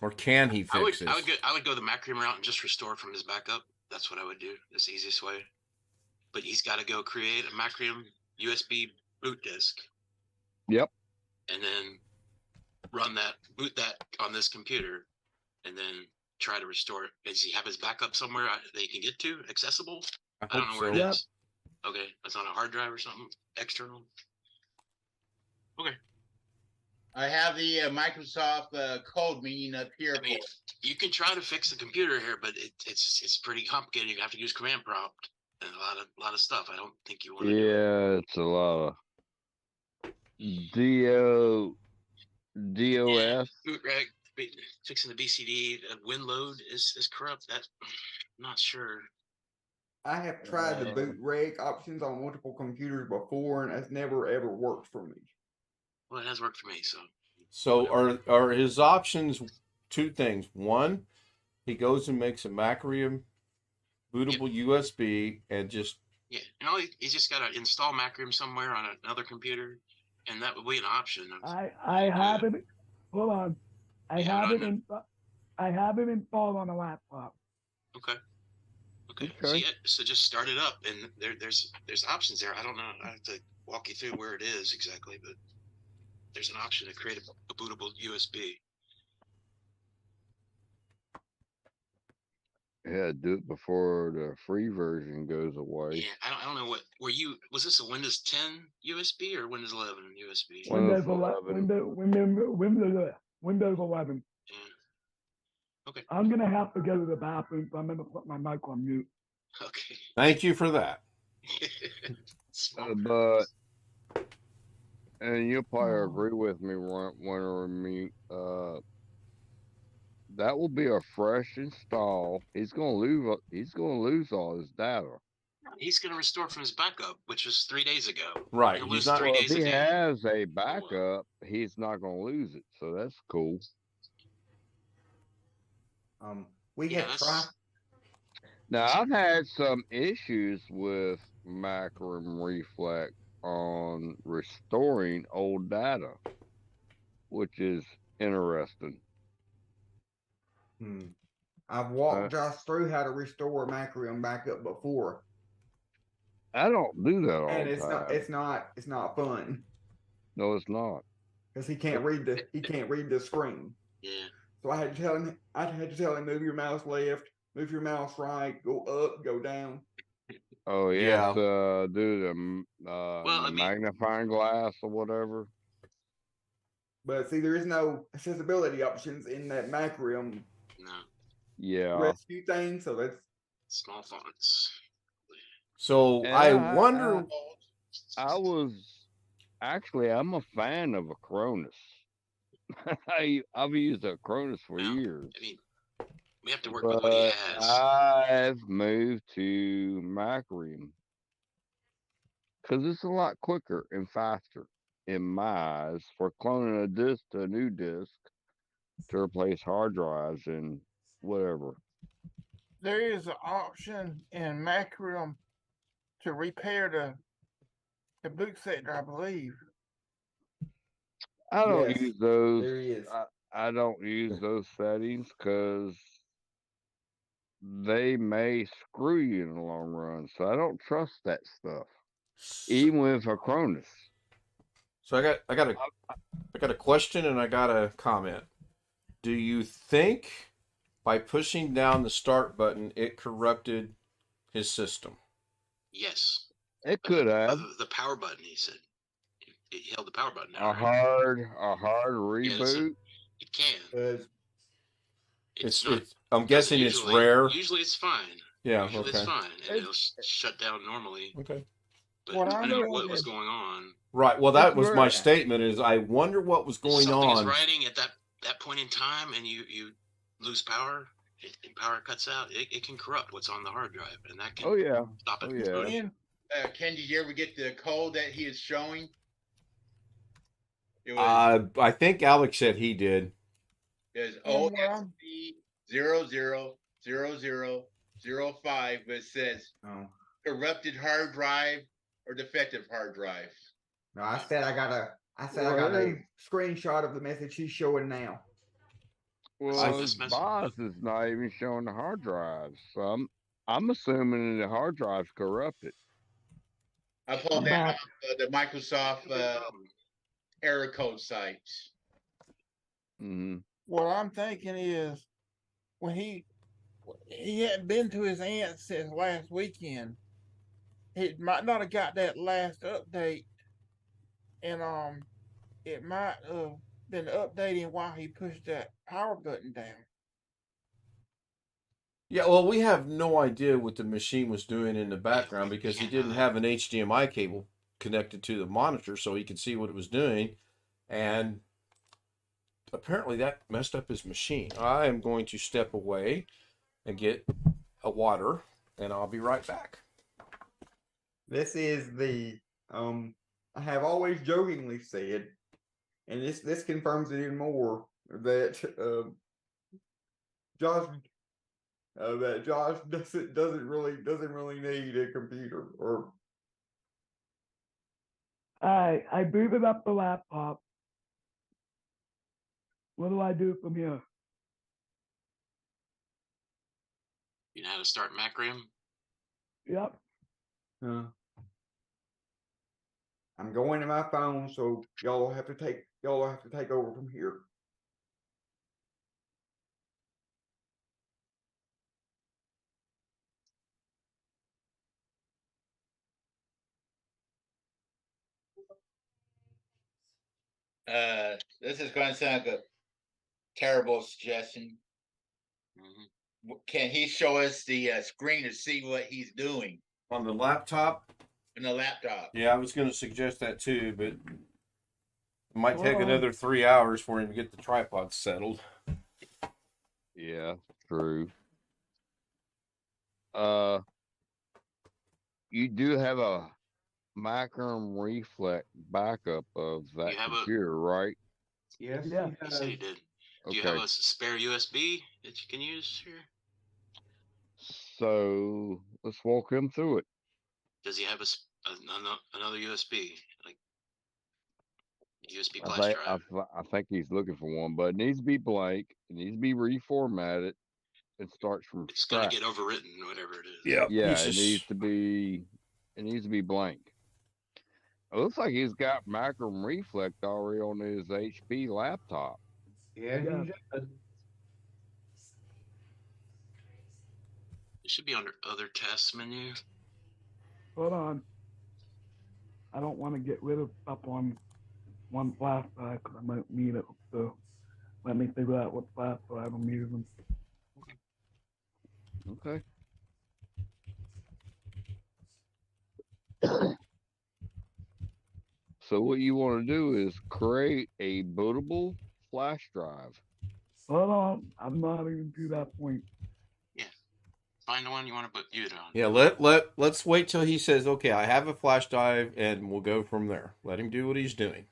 Speaker 2: Or can he fix this?
Speaker 10: I would go the Macrium route and just restore from his backup. That's what I would do. That's the easiest way. But he's got to go create a Macrium USB boot disk.
Speaker 4: Yep.
Speaker 10: And then boot that on this computer, and then try to restore it. Does he have his backup somewhere that he can get to, accessible? I don't know where it is. Okay, it's on a hard drive or something external. Okay.
Speaker 8: I have the Microsoft code meeting up here.
Speaker 10: I mean, you can try to fix the computer here, but it's pretty complicated. You have to use command prompt and a lot of stuff. I don't think you want to.
Speaker 4: Yeah, it's a lot of DOS.
Speaker 10: Boot reg, fixing the BCD, WinLoad is corrupt. I'm not sure.
Speaker 5: I have tried the boot reg options on multiple computers before, and it's never ever worked for me.
Speaker 10: Well, it has worked for me, so.
Speaker 2: So are his options two things? One, he goes and makes a Macrium bootable USB and just
Speaker 10: he's just got to install Macrium somewhere on another computer, and that would be an option.
Speaker 3: I have it. Hold on. I have it installed on a laptop.
Speaker 10: Okay. So just start it up, and there's options there. I don't know. I have to walk you through where it is exactly, but there's an option to create a bootable USB.
Speaker 4: Yeah, do it before the free version goes away.
Speaker 10: Yeah, I don't know what was this a Windows 10 USB or Windows 11 USB?
Speaker 3: Windows 11.
Speaker 10: Yeah. Okay.
Speaker 3: I'm gonna have to go to the bathroom, so I'm gonna put my mic on mute.
Speaker 10: Okay.
Speaker 2: Thank you for that.
Speaker 4: But and you'll probably agree with me, Winter Mute. That will be a fresh install. He's gonna lose all his data.
Speaker 10: He's gonna restore from his backup, which was 3 days ago.
Speaker 2: Right.
Speaker 4: If he has a backup, he's not gonna lose it. So that's cool.
Speaker 5: We have tried.
Speaker 4: Now I've had some issues with Macrium Reflex on restoring old data, which is interesting.
Speaker 5: I've walked Josh through how to restore a Macrium backup before.
Speaker 4: I don't do that all
Speaker 5: and
Speaker 4: the time.
Speaker 5: It's not fun.
Speaker 4: No, it's not.
Speaker 5: Because he can't read the screen.
Speaker 10: Yeah.
Speaker 5: So I had to tell him move your mouse left, move your mouse right, go up, go down.
Speaker 4: Oh yeah, do the magnifying glass or whatever.
Speaker 5: But see, there is no accessibility options in that Macrium.
Speaker 10: No.
Speaker 4: Yeah.
Speaker 5: Rescue thing, so that's
Speaker 10: small fonts.
Speaker 2: So I wonder.
Speaker 4: I'm a fan of Acronis. I've used Acronis for years.
Speaker 10: I mean, we have to work with what he has.
Speaker 4: I've moved to Macrium because it's a lot quicker and faster in my eyes for cloning a disk to a new disk to replace hard drives and whatever.
Speaker 6: There is an option in Macrium to repair the boot sector, I believe.
Speaker 4: I don't use those.
Speaker 5: There is.
Speaker 4: I don't use those settings because they may screw you in the long run. So I don't trust that stuff, even with Acronis.
Speaker 2: So I got a question and I got a comment. Do you think by pushing down the start button it corrupted his system?
Speaker 10: Yes.
Speaker 4: It could have
Speaker 10: The power button, he said. He held the power button down,
Speaker 4: a hard
Speaker 10: Yeah,
Speaker 4: reboot.
Speaker 10: it can.
Speaker 2: It's
Speaker 10: not.
Speaker 2: I'm guessing it's
Speaker 10: Usually,
Speaker 2: rare.
Speaker 10: usually it's fine.
Speaker 2: Yeah,
Speaker 10: Usually
Speaker 2: okay.
Speaker 10: it's fine, and it'll shut down normally.
Speaker 2: Okay.
Speaker 10: But
Speaker 6: What
Speaker 10: depending
Speaker 6: I'm
Speaker 10: on what
Speaker 6: doing
Speaker 10: was
Speaker 6: is-
Speaker 10: going on,
Speaker 2: Right. Well, that
Speaker 6: It's
Speaker 2: was my
Speaker 6: rare.
Speaker 2: statement. Is I wonder what was going
Speaker 10: something is
Speaker 2: on.
Speaker 10: writing at that point in time, and you lose power, and power cuts out. It can corrupt what's on the hard drive, and that can
Speaker 4: Oh yeah.
Speaker 10: stop it
Speaker 4: Oh
Speaker 10: from
Speaker 4: yeah.
Speaker 10: booting.
Speaker 8: Ken, did you ever get the code that he is showing? It was
Speaker 2: I think Alex said he did.
Speaker 8: There's
Speaker 6: Well,
Speaker 8: OFC 000005, but it says corrupted hard drive or defective hard drive.
Speaker 5: No, I said I got a screenshot of the message he's showing now.
Speaker 4: Well, his boss is not even showing the hard drives, so I'm assuming the hard drive's corrupted.
Speaker 8: I pulled that off the Microsoft error code site.
Speaker 4: Mm-hmm.
Speaker 6: What I'm thinking is, when he hadn't been to his aunt since last weekend, he might not have got that last update, and it might have been updating while he pushed that power button down.
Speaker 2: Yeah, well, we have no idea what the machine was doing in the background because he didn't have an HDMI cable connected to the monitor so he could see what it was doing. And apparently that messed up his machine. I am going to step away and get a water, and I'll be right back.
Speaker 5: This is the I have always jokingly said, and this confirms it even more, that Josh doesn't really need a computer. Or
Speaker 3: I booted up the laptop. What do I do from here?
Speaker 10: You know how to start Macram?
Speaker 3: Yep.
Speaker 5: I'm going to my phone, so y'all have to take over from here.
Speaker 8: This is going to sound like a terrible suggestion. Can he show us the screen to see what he's doing
Speaker 2: On the laptop?
Speaker 8: in the laptop?
Speaker 2: Yeah, I was going to suggest that too, but it might take another 3 hours for him to get the tripod settled.
Speaker 4: Yeah, true. You do have a Macram Reflect backup of that computer, right?
Speaker 7: Yes.
Speaker 3: Yeah.
Speaker 10: He said he did. Do you have a spare USB that you can use here?
Speaker 4: So let's walk him through it.
Speaker 10: Does he have another USB, like USB flash drive?
Speaker 4: I think he's looking for one, but it needs to be blank. It needs to be reformatted. It starts from
Speaker 10: It's
Speaker 4: scratch.
Speaker 10: gonna get overwritten, whatever it is.
Speaker 4: Yeah, it needs to be blank. It looks like he's got Macram Reflect already on his HP laptop.
Speaker 7: Yeah, he does.
Speaker 10: It should be under other tasks menu.
Speaker 3: Hold on. I don't want to get rid of up on one flash drive because I might need it. So let me figure out what flash drive I'm using.
Speaker 4: Okay. So what you want to do is create a bootable flash drive.
Speaker 3: Hold on. I'm not even to that point.
Speaker 10: Yeah. Find the one you want to put it on.
Speaker 2: Yeah, let's wait till he says, okay, I have a flash drive, and we'll go from there. Let him do what he's doing.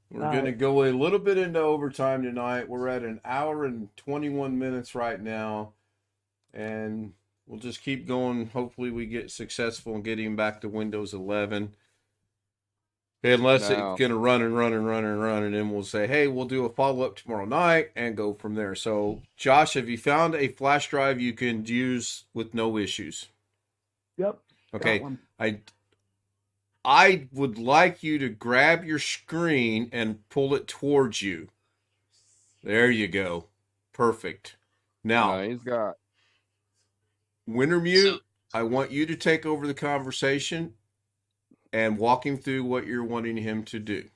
Speaker 2: We're going to go a little bit into overtime tonight. We're at 1 hour and 21 minutes right now, and we'll just keep going. Hopefully we get successful in getting back to Windows 11. Unless
Speaker 4: Now-
Speaker 2: it's going to run and run and run and run, and then we'll say, hey, we'll do a follow up tomorrow night and go from there. So, Josh, have you found a flash drive you can use with no issues?
Speaker 3: Yep.
Speaker 2: Okay.
Speaker 3: Got one.
Speaker 2: I would like you to grab your screen and pull it towards you. There you go. Perfect. Now,
Speaker 4: No, he's got.
Speaker 2: Wintermute,
Speaker 10: So-
Speaker 2: I want you to take over the conversation and walk him through what you're wanting him to do.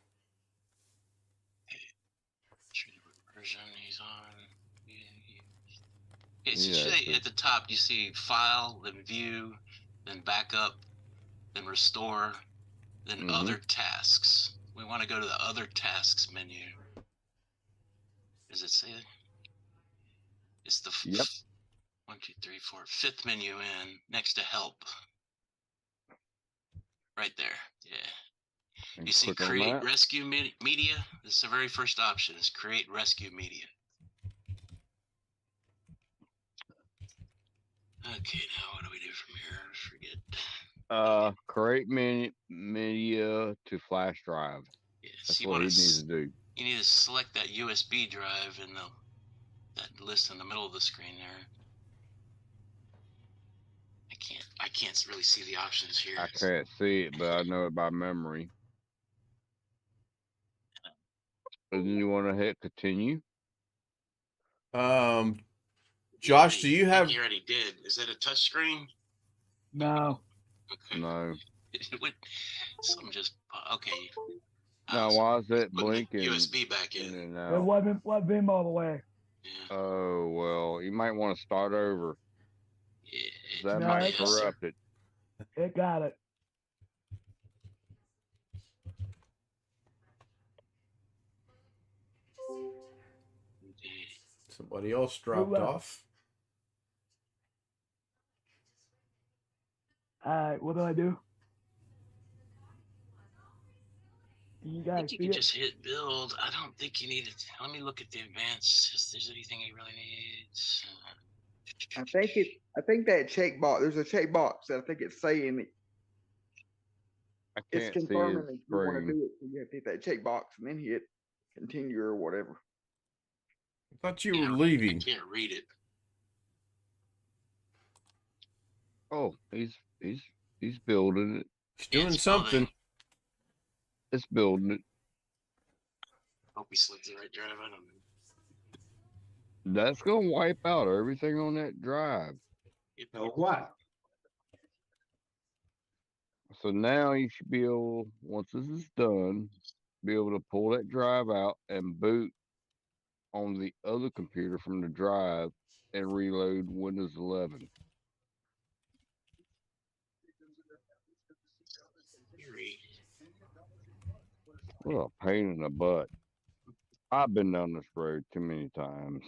Speaker 10: Version he's on. It's
Speaker 4: Yeah,
Speaker 10: usually at the top. You see file, then view, then backup, then restore, then
Speaker 4: Mhm.
Speaker 10: other tasks. We want to go to the other tasks menu. Does it say it? It's the
Speaker 4: Yep.
Speaker 10: 1, 2, 3, 4, fifth menu in next to help. Right there. Yeah.
Speaker 4: And
Speaker 10: You see
Speaker 4: click on
Speaker 10: create
Speaker 4: that.
Speaker 10: rescue media. This is the very first option is create rescue media. Okay, now what do we do from here? Forget.
Speaker 4: Create media to flash drive.
Speaker 10: Yeah,
Speaker 4: That's
Speaker 10: so
Speaker 4: what he needs to do.
Speaker 10: You need to select that USB drive in that list in the middle of the screen there. I can't really see the options here.
Speaker 4: I can't see it, but I know it by memory. And then you want to hit continue.
Speaker 2: Josh, do you have?
Speaker 10: You already did. Is that a touch screen?
Speaker 3: No.
Speaker 10: Okay.
Speaker 4: No.
Speaker 10: Something just okay.
Speaker 4: Now, why is it
Speaker 10: Putting the
Speaker 4: blinking?
Speaker 10: USB back in.
Speaker 4: And
Speaker 3: It wasn't plugged in all the way.
Speaker 10: Yeah.
Speaker 4: Oh, well, you might want to start over.
Speaker 10: Yeah.
Speaker 4: That
Speaker 3: No,
Speaker 4: might
Speaker 3: it's-
Speaker 4: corrupt it.
Speaker 3: It got it.
Speaker 2: Somebody else dropped
Speaker 3: left?
Speaker 2: off.
Speaker 3: Alright, what do I do? You
Speaker 10: I
Speaker 3: guys
Speaker 10: think you
Speaker 3: see
Speaker 10: can
Speaker 3: it?
Speaker 10: just hit build. I don't think you need it. Let me look at the advanced. If there's anything he really needs.
Speaker 5: I think that checkbox. There's a checkbox that I think it's saying that
Speaker 4: I
Speaker 5: it's
Speaker 4: can't see
Speaker 5: confirming
Speaker 4: his
Speaker 5: that you want to
Speaker 4: screen.
Speaker 5: do it. So you have to hit that checkbox and then hit continue or whatever.
Speaker 2: I thought you were leaving.
Speaker 10: I can't read it.
Speaker 4: Oh, he's building it.
Speaker 2: He's doing
Speaker 10: It's
Speaker 2: something.
Speaker 10: building.
Speaker 4: It's building it.
Speaker 10: Hope we selected the right drive. I don't know.
Speaker 4: That's gonna wipe out everything on that drive.
Speaker 7: So what?
Speaker 4: So now you should be able, once this is done, be able to pull that drive out and boot on the other computer from the drive and reload Windows 11. What a pain in the butt. I've been down this road too many times.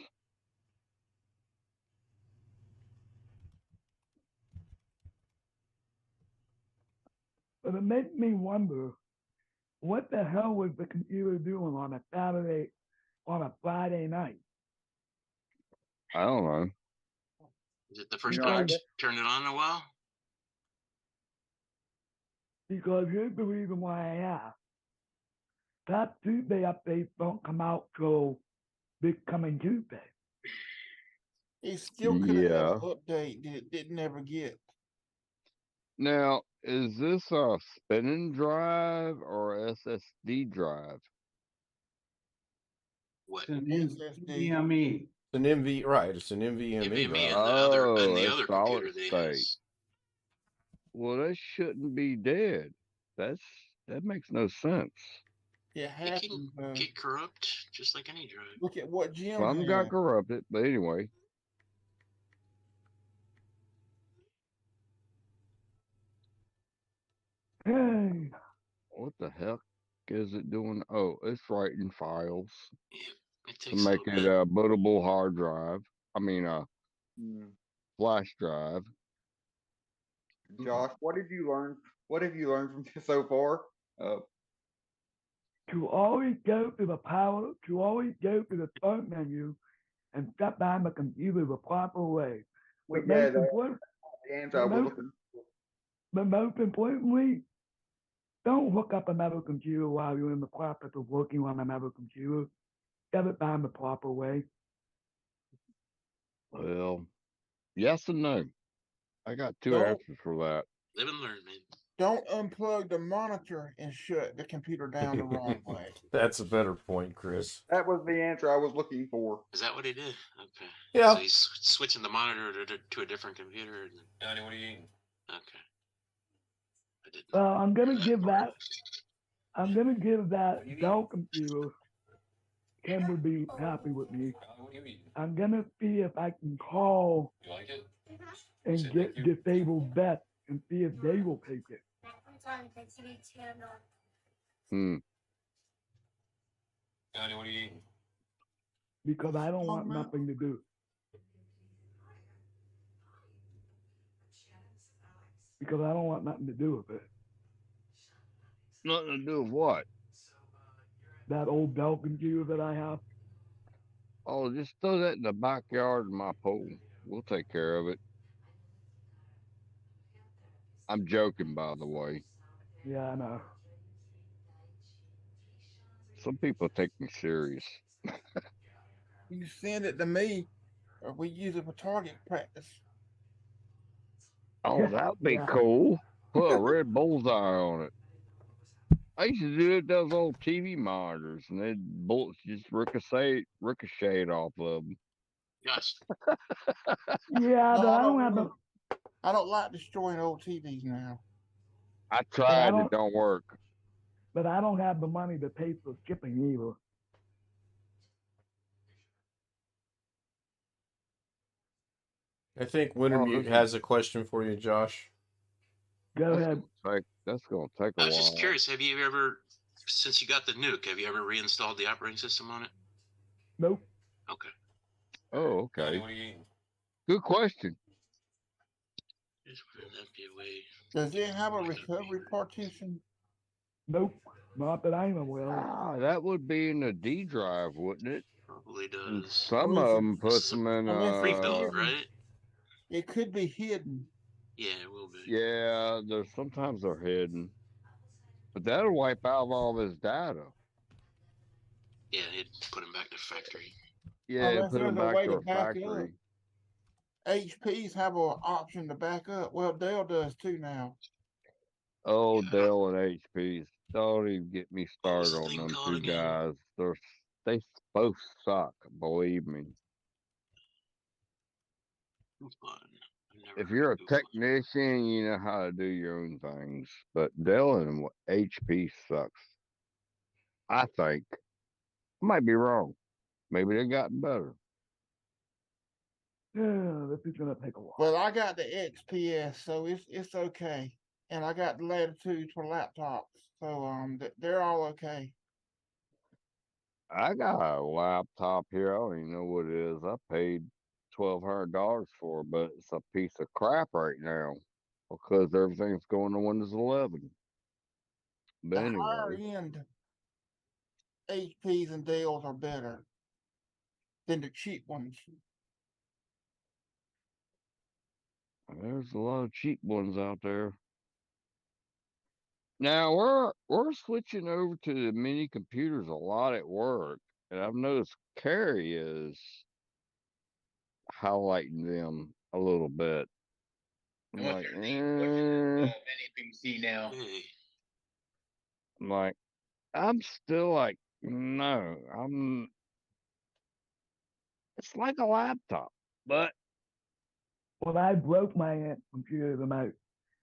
Speaker 3: But it makes me wonder, what the hell was the computer doing on a Saturday, on a Friday night?
Speaker 4: I don't know.
Speaker 10: Is it the first
Speaker 5: You know, I
Speaker 10: time
Speaker 5: guess-
Speaker 10: you turned it on in a while?
Speaker 3: Because here's the reason why I asked. That Tuesday updates don't come out till this coming Tuesday.
Speaker 6: He still could have had
Speaker 4: Yeah.
Speaker 6: an update that it didn't ever get.
Speaker 4: Now, is this a spinning drive or SSD drive?
Speaker 10: What?
Speaker 7: It's an
Speaker 6: SSD.
Speaker 7: NVMe.
Speaker 2: It's an MV, right? It's an NVMe
Speaker 10: NVMe
Speaker 2: drive.
Speaker 10: and the
Speaker 4: it's
Speaker 10: other
Speaker 4: solid
Speaker 10: computer they
Speaker 4: state.
Speaker 10: has.
Speaker 4: Well, that shouldn't be dead. That makes no sense.
Speaker 6: It
Speaker 10: It
Speaker 6: happens.
Speaker 10: can get corrupt just like any drive.
Speaker 6: Look at what Jim
Speaker 4: Some
Speaker 6: had.
Speaker 4: got corrupted, but anyway.
Speaker 3: Hey,
Speaker 4: What the heck is it doing? Oh, it's writing files
Speaker 10: Yeah, it
Speaker 4: to
Speaker 10: takes a
Speaker 4: make
Speaker 10: little
Speaker 4: it
Speaker 10: bit.
Speaker 4: a bootable hard drive. I mean, a
Speaker 5: Mm.
Speaker 4: flash drive.
Speaker 5: Josh, what have you learned? What have you learned from this so far?
Speaker 3: to always go to the power, to always go to the start menu and shut down the computer the proper way.
Speaker 5: We
Speaker 3: But
Speaker 5: got
Speaker 3: most, important,
Speaker 5: the answer I was looking.
Speaker 3: but most importantly, don't hook up another computer while you're in the process of working on another computer. Get it done the proper way.
Speaker 4: Well, yes and no. I got two
Speaker 6: Don't
Speaker 4: answers for that.
Speaker 10: Live and learn, man.
Speaker 6: don't unplug the monitor and shut the computer down the wrong way.
Speaker 2: That's a better point, Chris.
Speaker 5: That was the answer I was looking for.
Speaker 10: Is that what he did? Okay.
Speaker 2: Yeah.
Speaker 10: So he's switching the monitor to a different computer. And...
Speaker 2: Donnie, what are you eating?
Speaker 10: Okay. I didn't.
Speaker 3: I'm gonna
Speaker 10: know
Speaker 3: give
Speaker 10: part.
Speaker 3: that. I'm gonna give that Dell computer. Ken would be happy with me.
Speaker 2: What are you eating?
Speaker 3: I'm gonna see if I can call
Speaker 2: You like it?
Speaker 3: and
Speaker 2: Say
Speaker 3: get
Speaker 2: thank you.
Speaker 3: disabled vet and see if they will take it.
Speaker 4: Hmm.
Speaker 2: Donnie, what are you eating?
Speaker 3: Because I don't want
Speaker 6: man.
Speaker 3: nothing to do. Because I don't want nothing to do with it.
Speaker 4: Nothing to do with what?
Speaker 3: That old Dell computer that I have.
Speaker 4: Oh, just throw that in the backyard of my pool. We'll take care of it. I'm joking, by the way.
Speaker 3: Yeah, I know.
Speaker 4: Some people take me serious.
Speaker 6: You send it to me, or we use it for target practice.
Speaker 4: Oh, that'd be
Speaker 3: Yeah.
Speaker 4: cool. Put a red bullseye on it. I used to do it to those old TV monitors, and then bullets just ricocheted off of them.
Speaker 10: Gosh.
Speaker 3: Yeah,
Speaker 6: No,
Speaker 3: but
Speaker 6: I
Speaker 3: I don't
Speaker 6: don't
Speaker 3: have the.
Speaker 6: really- I don't like destroying old TVs now.
Speaker 4: I tried,
Speaker 3: don't-
Speaker 4: it don't work.
Speaker 3: But I don't have the money to pay for shipping either.
Speaker 2: I think Wintermute has a question for you, Josh.
Speaker 3: Go ahead.
Speaker 4: That's gonna take a
Speaker 10: I
Speaker 4: while.
Speaker 10: was just curious. Have you ever, since you got the nuke, have you ever reinstalled the operating system on it?
Speaker 3: Nope.
Speaker 10: Okay.
Speaker 4: Oh,
Speaker 2: Donnie,
Speaker 4: okay.
Speaker 2: what are you eating?
Speaker 4: Good question.
Speaker 10: Just wondering if that'd be a way.
Speaker 6: Does it have a recovery partition?
Speaker 3: Nope. Not that I'm aware of.
Speaker 4: Ah, that would be in the D drive, wouldn't it?
Speaker 10: Probably
Speaker 4: And
Speaker 10: does.
Speaker 4: some of them put them in.
Speaker 10: Rebuild, right?
Speaker 6: It could be hidden.
Speaker 10: Yeah, it will be.
Speaker 4: Yeah, there's sometimes they're hidden, but that'll wipe out all of his data.
Speaker 10: Yeah, he'd put him back to factory.
Speaker 4: Yeah,
Speaker 6: Unless
Speaker 4: put them
Speaker 6: there's a
Speaker 4: back
Speaker 6: way
Speaker 4: to
Speaker 6: to
Speaker 4: a
Speaker 6: back
Speaker 4: factory.
Speaker 6: up. HPs have an option to back up. Well, Dell does too now.
Speaker 4: Oh, Dell and HPs. Don't even get me
Speaker 10: What was
Speaker 4: started
Speaker 10: the
Speaker 4: on
Speaker 10: thing
Speaker 4: them
Speaker 10: called
Speaker 4: two
Speaker 10: again?
Speaker 4: guys. They both suck, believe me.
Speaker 10: Fun.
Speaker 4: If you're a technician, you know how to do your own things. But Dell and HP sucks. I think. I might be wrong. Maybe they gotten better.
Speaker 3: Yeah, this is gonna take a while.
Speaker 6: Well, I got the XPS, so it's okay, and I got the Latitude for laptops, so they're all okay.
Speaker 4: I got a laptop here. I don't even know what it is. I paid $1,200 for it, but it's a piece of crap right now because everything's going to Windows 11. But
Speaker 6: The higher
Speaker 4: anyway,
Speaker 6: end HPs and Dells are better than the cheap ones.
Speaker 4: there's a lot of cheap ones out there. Now we're switching over to the mini computers a lot at work, and I've noticed Carrie is highlighting them a little bit. I'm like,
Speaker 8: mini PC now.
Speaker 10: Hey,
Speaker 4: I'm like, I'm still like, no, it's like a laptop, but
Speaker 3: When I broke my aunt's computer tonight,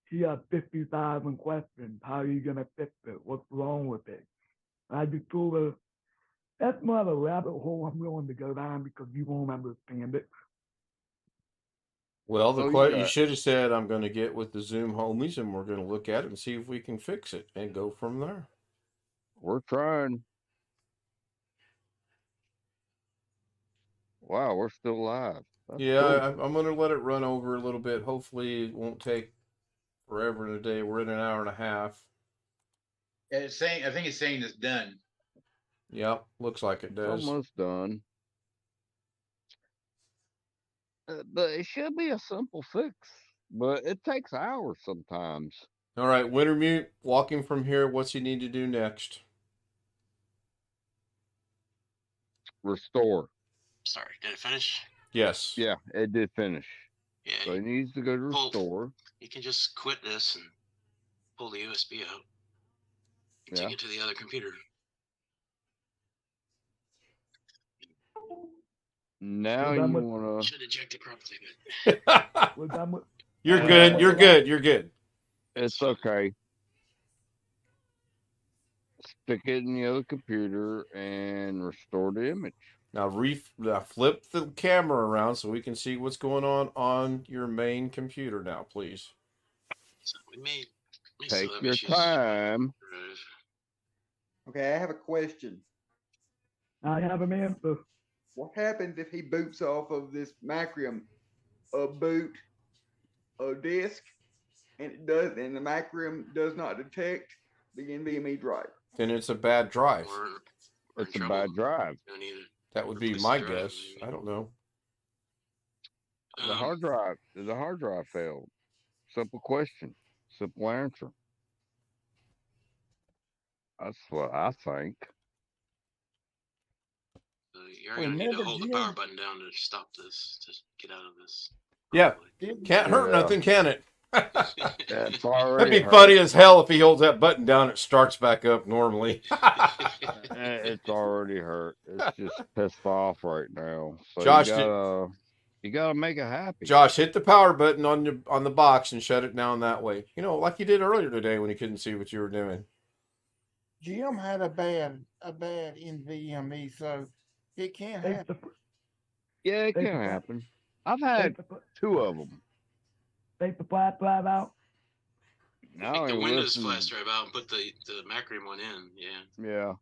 Speaker 3: she had 50,000 questions. How are you gonna fix it? What's wrong with it? I just told her, that's not a rabbit hole I'm willing to go down because you won't understand it.
Speaker 2: Well, you
Speaker 4: got-
Speaker 2: should have said, I'm going to get with the Zoom homies and we're going to look at it and see if we can fix it and go from there.
Speaker 4: we're trying. Wow, we're still live. That's
Speaker 2: Yeah,
Speaker 4: cool.
Speaker 2: I'm going to let it run over a little bit. Hopefully, it won't take forever today. We're in an hour and a half.
Speaker 8: It's saying, I think it's saying it's done.
Speaker 2: Yep, looks like it does.
Speaker 4: Almost done. But it should be a simple fix. But it takes hours sometimes.
Speaker 2: All right, Wintermute, walking from here, what's he need to do next?
Speaker 4: Restore.
Speaker 10: Sorry, did it finish?
Speaker 2: Yes.
Speaker 4: Yeah, it did finish.
Speaker 10: Yeah,
Speaker 4: So he needs to go to
Speaker 10: Pull-
Speaker 4: restore.
Speaker 10: you can just quit this and pull the USB out. And
Speaker 4: Yeah.
Speaker 10: take it to the other computer.
Speaker 4: Now
Speaker 3: Well,
Speaker 4: you
Speaker 3: that
Speaker 4: want to.
Speaker 10: Should eject it properly.
Speaker 3: We're done with.
Speaker 2: You're
Speaker 3: we're
Speaker 2: good.
Speaker 3: done
Speaker 2: You're
Speaker 3: with
Speaker 2: good. You're good.
Speaker 4: It's okay. Stick it in the other computer and restore the image.
Speaker 2: Now flip the camera around so we can see what's going on your main computer now, please.
Speaker 10: So we may
Speaker 4: Take
Speaker 10: still have
Speaker 4: your
Speaker 10: issues.
Speaker 4: time.
Speaker 5: Okay, I have a question.
Speaker 3: I have an answer.
Speaker 5: What happens if he boots off of this Macrium boot a disk and the Macrium does not detect the NVMe drive?
Speaker 2: Then it's a bad drive.
Speaker 10: We're
Speaker 4: It's a
Speaker 10: in
Speaker 4: bad
Speaker 10: trouble.
Speaker 4: drive.
Speaker 10: Don't need it.
Speaker 2: That would be
Speaker 10: Replace
Speaker 2: my
Speaker 10: the drive,
Speaker 2: guess.
Speaker 10: maybe.
Speaker 2: I don't know.
Speaker 4: The hard drive failed. Simple question. Simple answer. That's what I think.
Speaker 10: You're gonna need to
Speaker 6: Remember,
Speaker 10: hold the
Speaker 6: Jim?
Speaker 10: power button down to stop this. To get out of this.
Speaker 2: Yeah.
Speaker 10: Probably.
Speaker 2: Can't hurt
Speaker 4: Yeah.
Speaker 2: nothing, can it?
Speaker 4: It's already
Speaker 2: That'd be
Speaker 4: hurt.
Speaker 2: funny as hell if he holds that button down, it starts back up normally.
Speaker 4: It's already hurt. It's just pissed off right now. So
Speaker 2: Josh,
Speaker 4: you gotta make it happy.
Speaker 2: Josh, hit the power button on the box and shut it down that way. You know, like you did earlier today when he couldn't see what you were doing.
Speaker 6: Jim had a bad NVMe, so it can't
Speaker 3: Take
Speaker 6: happen.
Speaker 4: Yeah, it
Speaker 3: Take
Speaker 4: can
Speaker 3: the-
Speaker 4: happen. I've had
Speaker 3: Take the,
Speaker 4: 2 of them.
Speaker 3: take the flash drive out.
Speaker 4: Now
Speaker 10: Take the
Speaker 4: I
Speaker 10: Windows
Speaker 4: listen.
Speaker 10: flash drive out and put the Macrium one in. Yeah.
Speaker 4: Yeah.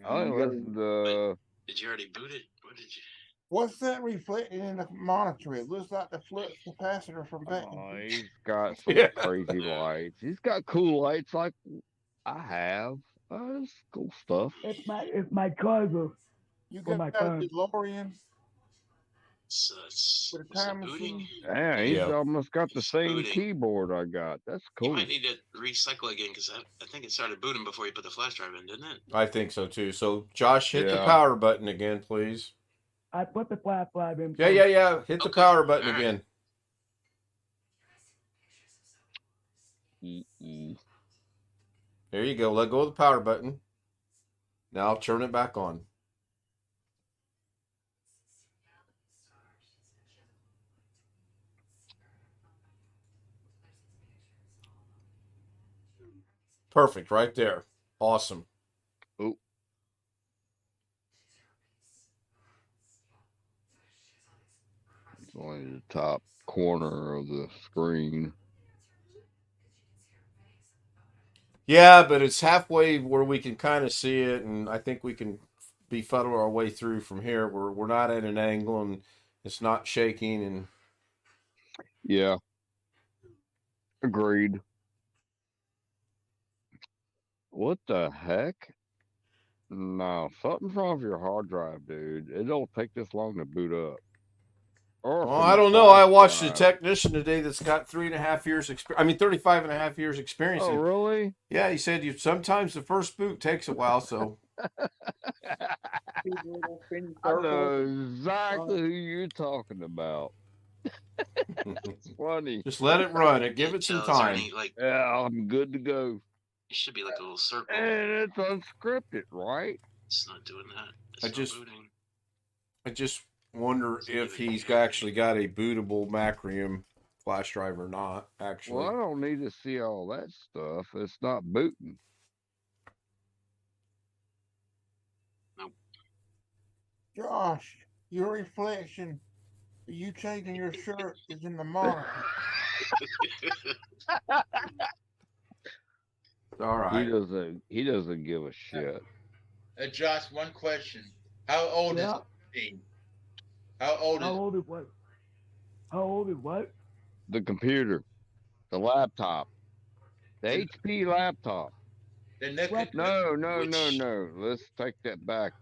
Speaker 4: I
Speaker 5: You
Speaker 4: listen to.
Speaker 10: Did you already boot it? What did you?
Speaker 6: What's that reflecting in the monitor? It looks like the flux capacitor from back.
Speaker 4: Oh, he's got some
Speaker 2: Yeah.
Speaker 4: crazy lights. He's got cool lights like I have. It's cool stuff.
Speaker 3: It's my cousin.
Speaker 6: You
Speaker 3: for
Speaker 6: got
Speaker 3: my
Speaker 6: a
Speaker 3: phone.
Speaker 6: DeLorean
Speaker 10: It's
Speaker 6: with a
Speaker 10: is it
Speaker 6: time
Speaker 10: booting?
Speaker 6: machine.
Speaker 4: Yeah, he's
Speaker 2: Yeah.
Speaker 4: almost got the
Speaker 10: It's
Speaker 4: same
Speaker 10: booting.
Speaker 4: keyboard I got. That's
Speaker 10: You
Speaker 4: cool.
Speaker 10: might need to recycle again because I think it started booting before you put the flash drive in, didn't it?
Speaker 2: I think so too. So, Josh, hit the
Speaker 4: Yeah.
Speaker 2: power button again, please.
Speaker 3: I put the flash drive in.
Speaker 2: Yeah. Hit the
Speaker 10: Okay.
Speaker 2: power button
Speaker 10: All right.
Speaker 2: again. There you go. Let go of the power button. Now turn it back on. Perfect, right there. Awesome.
Speaker 4: Oh. It's only the top corner of the screen.
Speaker 2: Yeah, but it's halfway where we can kind of see it, and I think we can befuddle our way through from here. We're not at an angle, and it's not shaking, and
Speaker 4: Yeah. Agreed. What the heck? No, something's wrong with your hard drive, dude. It don't take this long to boot up. Or
Speaker 2: well,
Speaker 4: from
Speaker 2: I
Speaker 4: the
Speaker 2: don't know. I
Speaker 4: flash
Speaker 2: watched a
Speaker 4: drive.
Speaker 2: technician today that's got 3.5 years experience. I mean, 35 and a half years experience.
Speaker 4: Oh,
Speaker 2: And-
Speaker 4: really?
Speaker 2: yeah, he said sometimes the first boot takes a while, so
Speaker 4: I know exactly who you're talking about. It's funny.
Speaker 2: just let it run. Give it some
Speaker 10: Is there
Speaker 2: time.
Speaker 10: any, like,
Speaker 4: Yeah, I'm good to go.
Speaker 10: it should be like a little circle.
Speaker 4: And it's unscripted, right?
Speaker 10: It's not doing that. It's
Speaker 2: I
Speaker 10: not
Speaker 2: just-
Speaker 10: booting.
Speaker 2: I just wonder if he's actually got a bootable Macrium flash drive or not, actually.
Speaker 4: Well, I don't need to see all that stuff. It's not booting.
Speaker 6: Josh, your reflection, you changing your shirt is in the monitor.
Speaker 2: All right.
Speaker 4: He doesn't give a shit.
Speaker 8: Josh, one question. How old
Speaker 3: Yeah.
Speaker 8: is the machine? How old
Speaker 3: How
Speaker 8: is
Speaker 3: old is what? How old is what?
Speaker 4: The computer, the laptop, the HP laptop.
Speaker 8: then that
Speaker 3: What?
Speaker 8: could,
Speaker 4: No.
Speaker 10: Which-
Speaker 4: Let's take that back.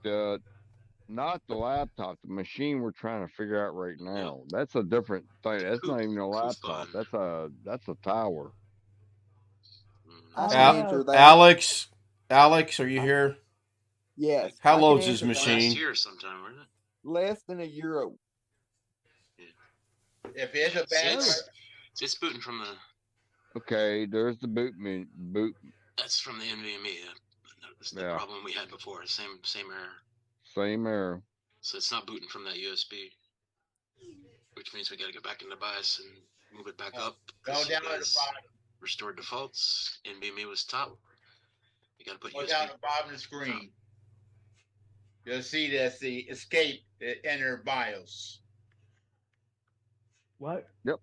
Speaker 4: Not the laptop, the machine we're trying to figure out right now. That's a different thing. That's not even a laptop.
Speaker 10: Coupon.
Speaker 4: That's a tower.
Speaker 5: I
Speaker 3: I
Speaker 5: can
Speaker 3: don't
Speaker 5: answer
Speaker 3: know.
Speaker 5: that.
Speaker 2: Alex, are you here?
Speaker 5: Yes.
Speaker 2: How
Speaker 5: I can
Speaker 2: load's his
Speaker 5: answer that.
Speaker 2: machine?
Speaker 10: Last year sometime, wasn't it?
Speaker 5: Less than a year old.
Speaker 8: If it's a
Speaker 10: See,
Speaker 8: bad
Speaker 10: it's booting from the.
Speaker 4: Okay, there's the boot.
Speaker 10: That's from the NVMe. That's the
Speaker 4: Yeah.
Speaker 10: problem we had before. Same error.
Speaker 4: Same error.
Speaker 10: So it's not booting from that USB, which means we got to go back into BIOS and move it back up.
Speaker 8: Go
Speaker 10: 'cause
Speaker 8: down
Speaker 10: you
Speaker 8: to the
Speaker 10: guys
Speaker 8: bottom.
Speaker 10: restored defaults. NVMe was top. You got to put
Speaker 8: Go
Speaker 10: USB.
Speaker 8: down the bottom of the screen. You'll see that's the escape to enter BIOS.
Speaker 3: What?
Speaker 4: Yep.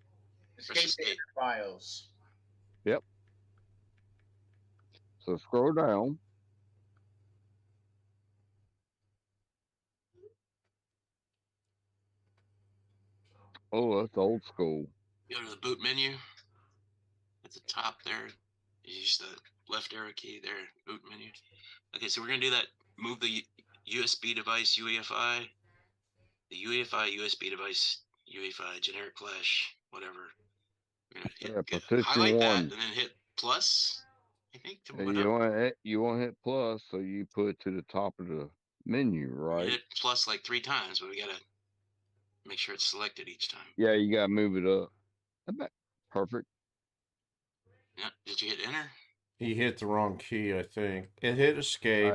Speaker 8: Escape to enter BIOS.
Speaker 4: Yep. So scroll down. Oh, that's old school.
Speaker 10: Go to the boot menu at the top there. Use the left arrow key there, boot menu. Okay, so we're going to do that. Move the USB device, UEFI, the UEFI, USB device, UEFI, generic flash, whatever. We're going to hit
Speaker 4: Partition
Speaker 10: highlight that
Speaker 4: 1.
Speaker 10: and then hit plus, I think, to move
Speaker 4: And
Speaker 10: it up.
Speaker 4: you want to hit plus, so you put it to the top of the menu, right?
Speaker 10: Hit plus like 3 times, but we got to make sure it's selected each time.
Speaker 4: Yeah, you got to move it up. Perfect.
Speaker 10: Yeah, did you hit enter?
Speaker 2: He hit the wrong key, I think. It hit escape.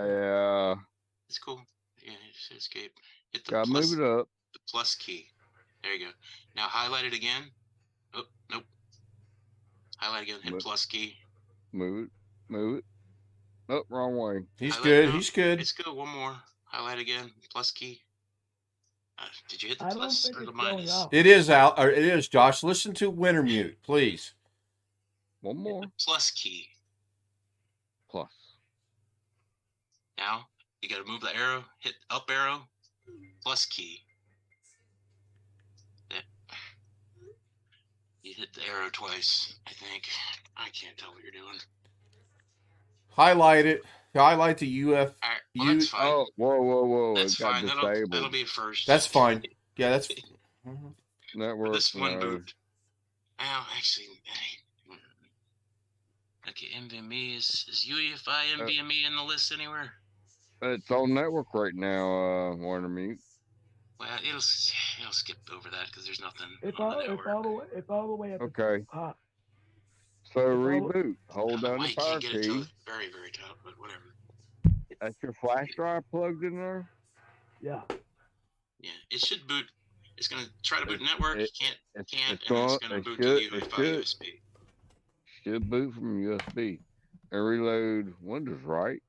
Speaker 10: It's cool. Yeah, just hit escape. Hit the
Speaker 4: Gotta
Speaker 10: plus,
Speaker 4: move it up.
Speaker 10: the plus key. There you go. Now highlight it again. Oh, nope. Highlight again. Hit plus key.
Speaker 4: Move it. Oh, wrong way.
Speaker 2: He's
Speaker 10: Highlight,
Speaker 2: good.
Speaker 10: no,
Speaker 2: He's good.
Speaker 10: It's good. One more. Highlight again. Plus key. Did you hit the
Speaker 3: I don't
Speaker 10: plus
Speaker 3: think
Speaker 10: or the
Speaker 3: it's going
Speaker 10: minus?
Speaker 3: up.
Speaker 2: It is out. Or it is, Josh. Listen to Wintermute, please.
Speaker 4: One more.
Speaker 10: Hit the plus key.
Speaker 4: Plus.
Speaker 10: Now you got to move the arrow. Hit up arrow. Plus key. Yeah. You hit the arrow twice, I think. I can't tell what you're doing.
Speaker 2: Highlight it. Highlight the UF.
Speaker 10: All right, well, that's fine.
Speaker 4: Oh, whoa.
Speaker 10: That's
Speaker 4: it got
Speaker 10: fine.
Speaker 4: disabled.
Speaker 10: That'll be first.
Speaker 2: That's fine. Yeah, that's.
Speaker 4: Network.
Speaker 10: This one
Speaker 4: no.
Speaker 10: boot. Oh, actually, okay. NVMe is UEFI NVMe in the list anywhere?
Speaker 4: It's on network right now. Wintermute.
Speaker 10: Well, it'll skip over that because there's nothing
Speaker 3: It's
Speaker 10: on
Speaker 3: all,
Speaker 10: the
Speaker 3: it's
Speaker 10: network.
Speaker 3: all the way at the
Speaker 4: Okay.
Speaker 3: top.
Speaker 4: So
Speaker 3: all-
Speaker 4: reboot.
Speaker 10: I
Speaker 4: Hold
Speaker 10: don't know
Speaker 4: down
Speaker 10: why
Speaker 4: the
Speaker 10: you
Speaker 4: power
Speaker 10: can't get it to
Speaker 4: key.
Speaker 10: the very, very top, but whatever.
Speaker 4: That's your flash drive plugged in there?
Speaker 3: Yeah.
Speaker 10: Yeah, it should boot. It's gonna try to boot network. Can't,
Speaker 4: it's
Speaker 10: and
Speaker 4: on-
Speaker 10: it's gonna
Speaker 4: it
Speaker 10: boot
Speaker 4: should-
Speaker 10: to
Speaker 4: it
Speaker 10: UEFI
Speaker 4: should.
Speaker 10: USB.
Speaker 4: Should boot from USB. And reload Windows, right?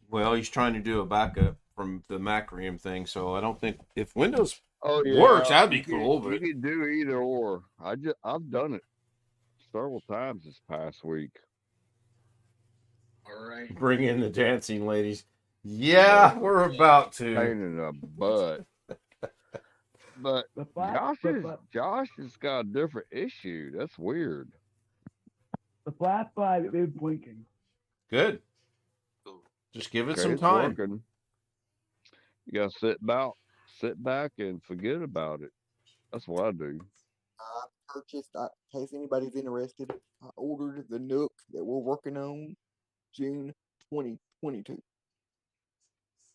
Speaker 2: Well, he's trying to do a backup from the Macrium thing, so I don't think if Windows
Speaker 4: Oh yeah.
Speaker 2: works, that'd be
Speaker 4: You
Speaker 2: cool.
Speaker 4: You
Speaker 2: But
Speaker 4: could do either or. I've done it several times this past week.
Speaker 8: All right.
Speaker 2: bring in the dancing ladies. Yeah, we're about to.
Speaker 4: Pain in the butt. But
Speaker 3: The flash,
Speaker 4: Josh has got a different issue. That's weird.
Speaker 3: the flash drive is blinking.
Speaker 2: Good.
Speaker 10: Cool.
Speaker 2: Just give it
Speaker 4: Okay,
Speaker 2: some
Speaker 4: it's
Speaker 2: time.
Speaker 4: working. You gotta sit back and forget about it. That's what I do.
Speaker 5: I purchased, in case anybody's interested, I ordered the Nook that we're working on June 2022.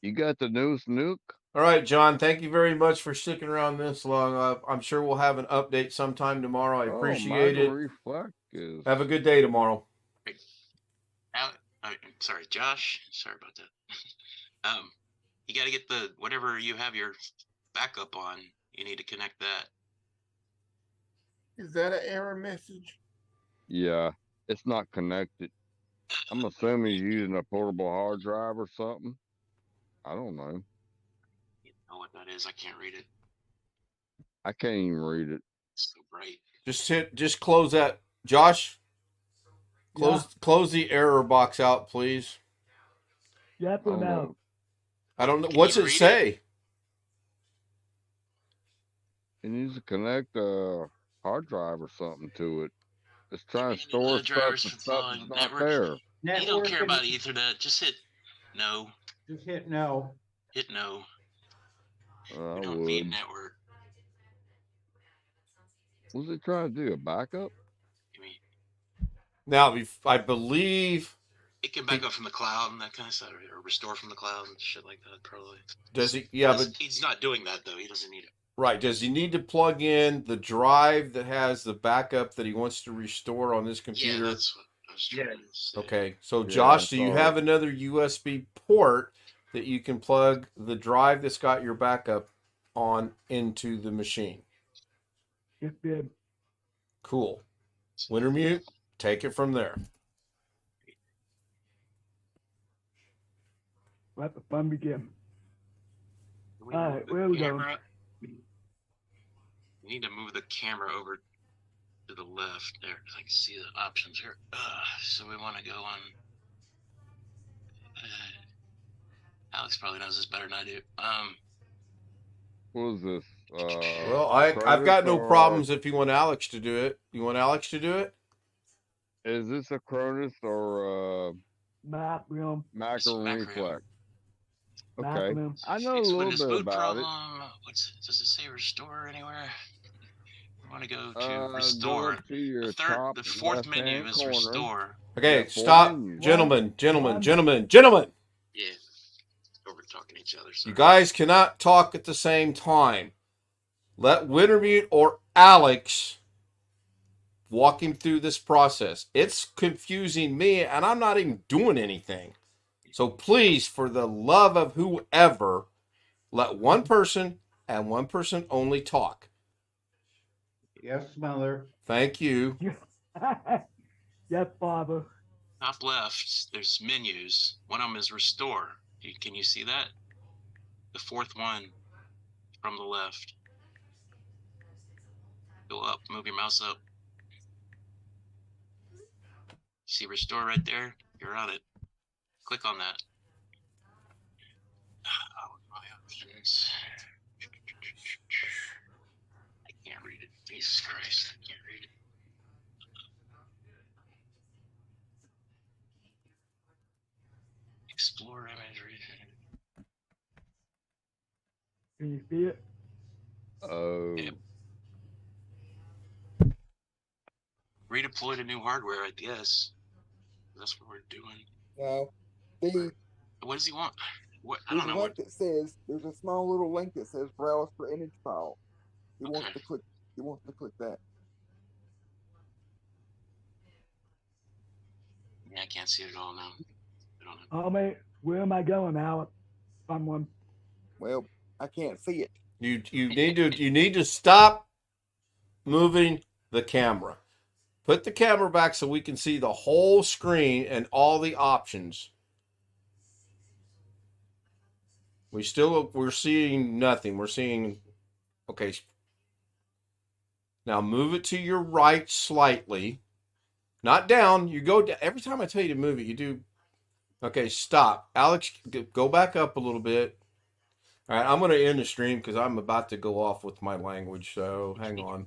Speaker 4: You got the newest nuke?
Speaker 2: All right, John, thank you very much for sticking around this long. I'm sure we'll have an update sometime tomorrow. I appreciate it.
Speaker 4: Reflect is...
Speaker 2: Have a good day tomorrow.
Speaker 10: Sorry, Josh. Sorry about that. You got to get the whatever you have your backup on. You need to connect that.
Speaker 6: Is that an error message?
Speaker 4: Yeah, it's not connected. I'm assuming he's using a portable hard drive or something. I don't know.
Speaker 10: You know what that is? I can't read it.
Speaker 4: I can't even read it.
Speaker 10: It's so bright.
Speaker 2: Just close that, Josh. Close the error box out, please.
Speaker 3: Yes or no?
Speaker 2: I don't know.
Speaker 10: Can
Speaker 2: What's
Speaker 10: you
Speaker 2: it
Speaker 10: read
Speaker 2: say?
Speaker 4: It needs to connect a hard drive or something to it. It's trying to store
Speaker 10: Manual
Speaker 4: stuff
Speaker 10: drivers
Speaker 4: but
Speaker 10: for
Speaker 4: stuff
Speaker 10: following
Speaker 4: is not
Speaker 10: network.
Speaker 4: there.
Speaker 10: You don't care about Ethernet. Just hit no.
Speaker 7: Just hit no.
Speaker 10: Hit no.
Speaker 4: I
Speaker 10: We don't need
Speaker 4: would.
Speaker 10: network.
Speaker 4: What's it trying to do? A backup?
Speaker 10: I mean,
Speaker 2: Now, I believe.
Speaker 10: It can back up from the cloud and that kind of stuff, or restore from the cloud and shit like that. Probably.
Speaker 2: Does he? Yeah, but
Speaker 10: he's not doing that though. He doesn't need it.
Speaker 2: Right. Does he need to plug in the drive that has the backup that he wants to restore on this computer?
Speaker 10: Yeah, that's what I was trying to say.
Speaker 2: Okay. So, Josh, do you have another USB port that you can plug the drive that's got your backup on into the machine?
Speaker 3: Yes, babe.
Speaker 2: Cool. Wintermute, take it from there.
Speaker 3: Let the fun begin.
Speaker 10: All
Speaker 3: right, where are we going?
Speaker 10: You need to move the camera over to the left there. I can see the options here. So we want to go on. Alex probably knows this better than I do.
Speaker 4: What is this?
Speaker 2: Well, I've got no problems if you want Alex to do it. You want Alex to do it?
Speaker 4: Is this a Cronus or
Speaker 3: Macrium?
Speaker 4: Reflex? Okay.
Speaker 3: Macrium.
Speaker 4: I know a little bit about it.
Speaker 10: Does it say restore anywhere? We want to go to restore.
Speaker 4: To your
Speaker 10: The fourth menu is
Speaker 4: corner.
Speaker 10: restore.
Speaker 2: Okay, stop. Gentlemen.
Speaker 10: Yeah. We're talking to each other. Sorry.
Speaker 2: You guys cannot talk at the same time. Let Wintermute or Alex walk him through this process. It's confusing me, and I'm not even doing anything. So please, for the love of whoever, let one person and one person only talk.
Speaker 7: Yes, Mother.
Speaker 2: Thank you.
Speaker 3: Yes, Father.
Speaker 10: Top left, there's menus. One of them is restore. Can you see that? The fourth one from the left. Go up, move your mouse up. See restore right there? You're on it. Click on that. Oh, my options. I can't read it. Jesus Christ, I can't read it. Explore imagery.
Speaker 3: Can you see it?
Speaker 4: Oh.
Speaker 10: Yeah. Redeploy to new hardware, I guess. That's what we're doing.
Speaker 5: No.
Speaker 10: What does he want? What? I
Speaker 5: There's
Speaker 10: don't
Speaker 5: a
Speaker 10: know.
Speaker 5: link that says there's a small little link that says browse for image file. He wants to click. He wants to click that.
Speaker 10: Yeah, I can't see it at all now. I don't know.
Speaker 3: Oh, mate, where am I going, Alex? Someone.
Speaker 5: Well, I can't see it.
Speaker 2: You need to stop moving the camera. Put the camera back so we can see the whole screen and all the options. We're seeing nothing. We're seeing, okay. Now move it to your right slightly. Not down. You go down. Every time I tell you to move it, you do. Okay, stop. Alex, go back up a little bit. All right, I'm going to end the stream because I'm about to go off with my language, so hang on.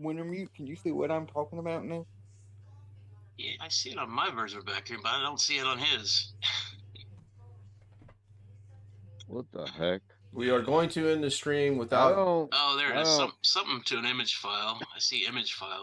Speaker 5: Wintermute, can you see what I'm talking about now?
Speaker 10: Yeah, I see it on my version back here, but I don't see it on his.
Speaker 4: What the heck?
Speaker 2: We are going to end the stream without.
Speaker 10: Oh, there it is. Something to an image file. I see image file.